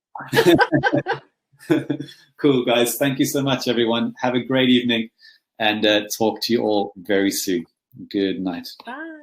Cool, guys. Thank you so much, everyone. Have a great evening. And talk to you all very soon. Good night. Bye.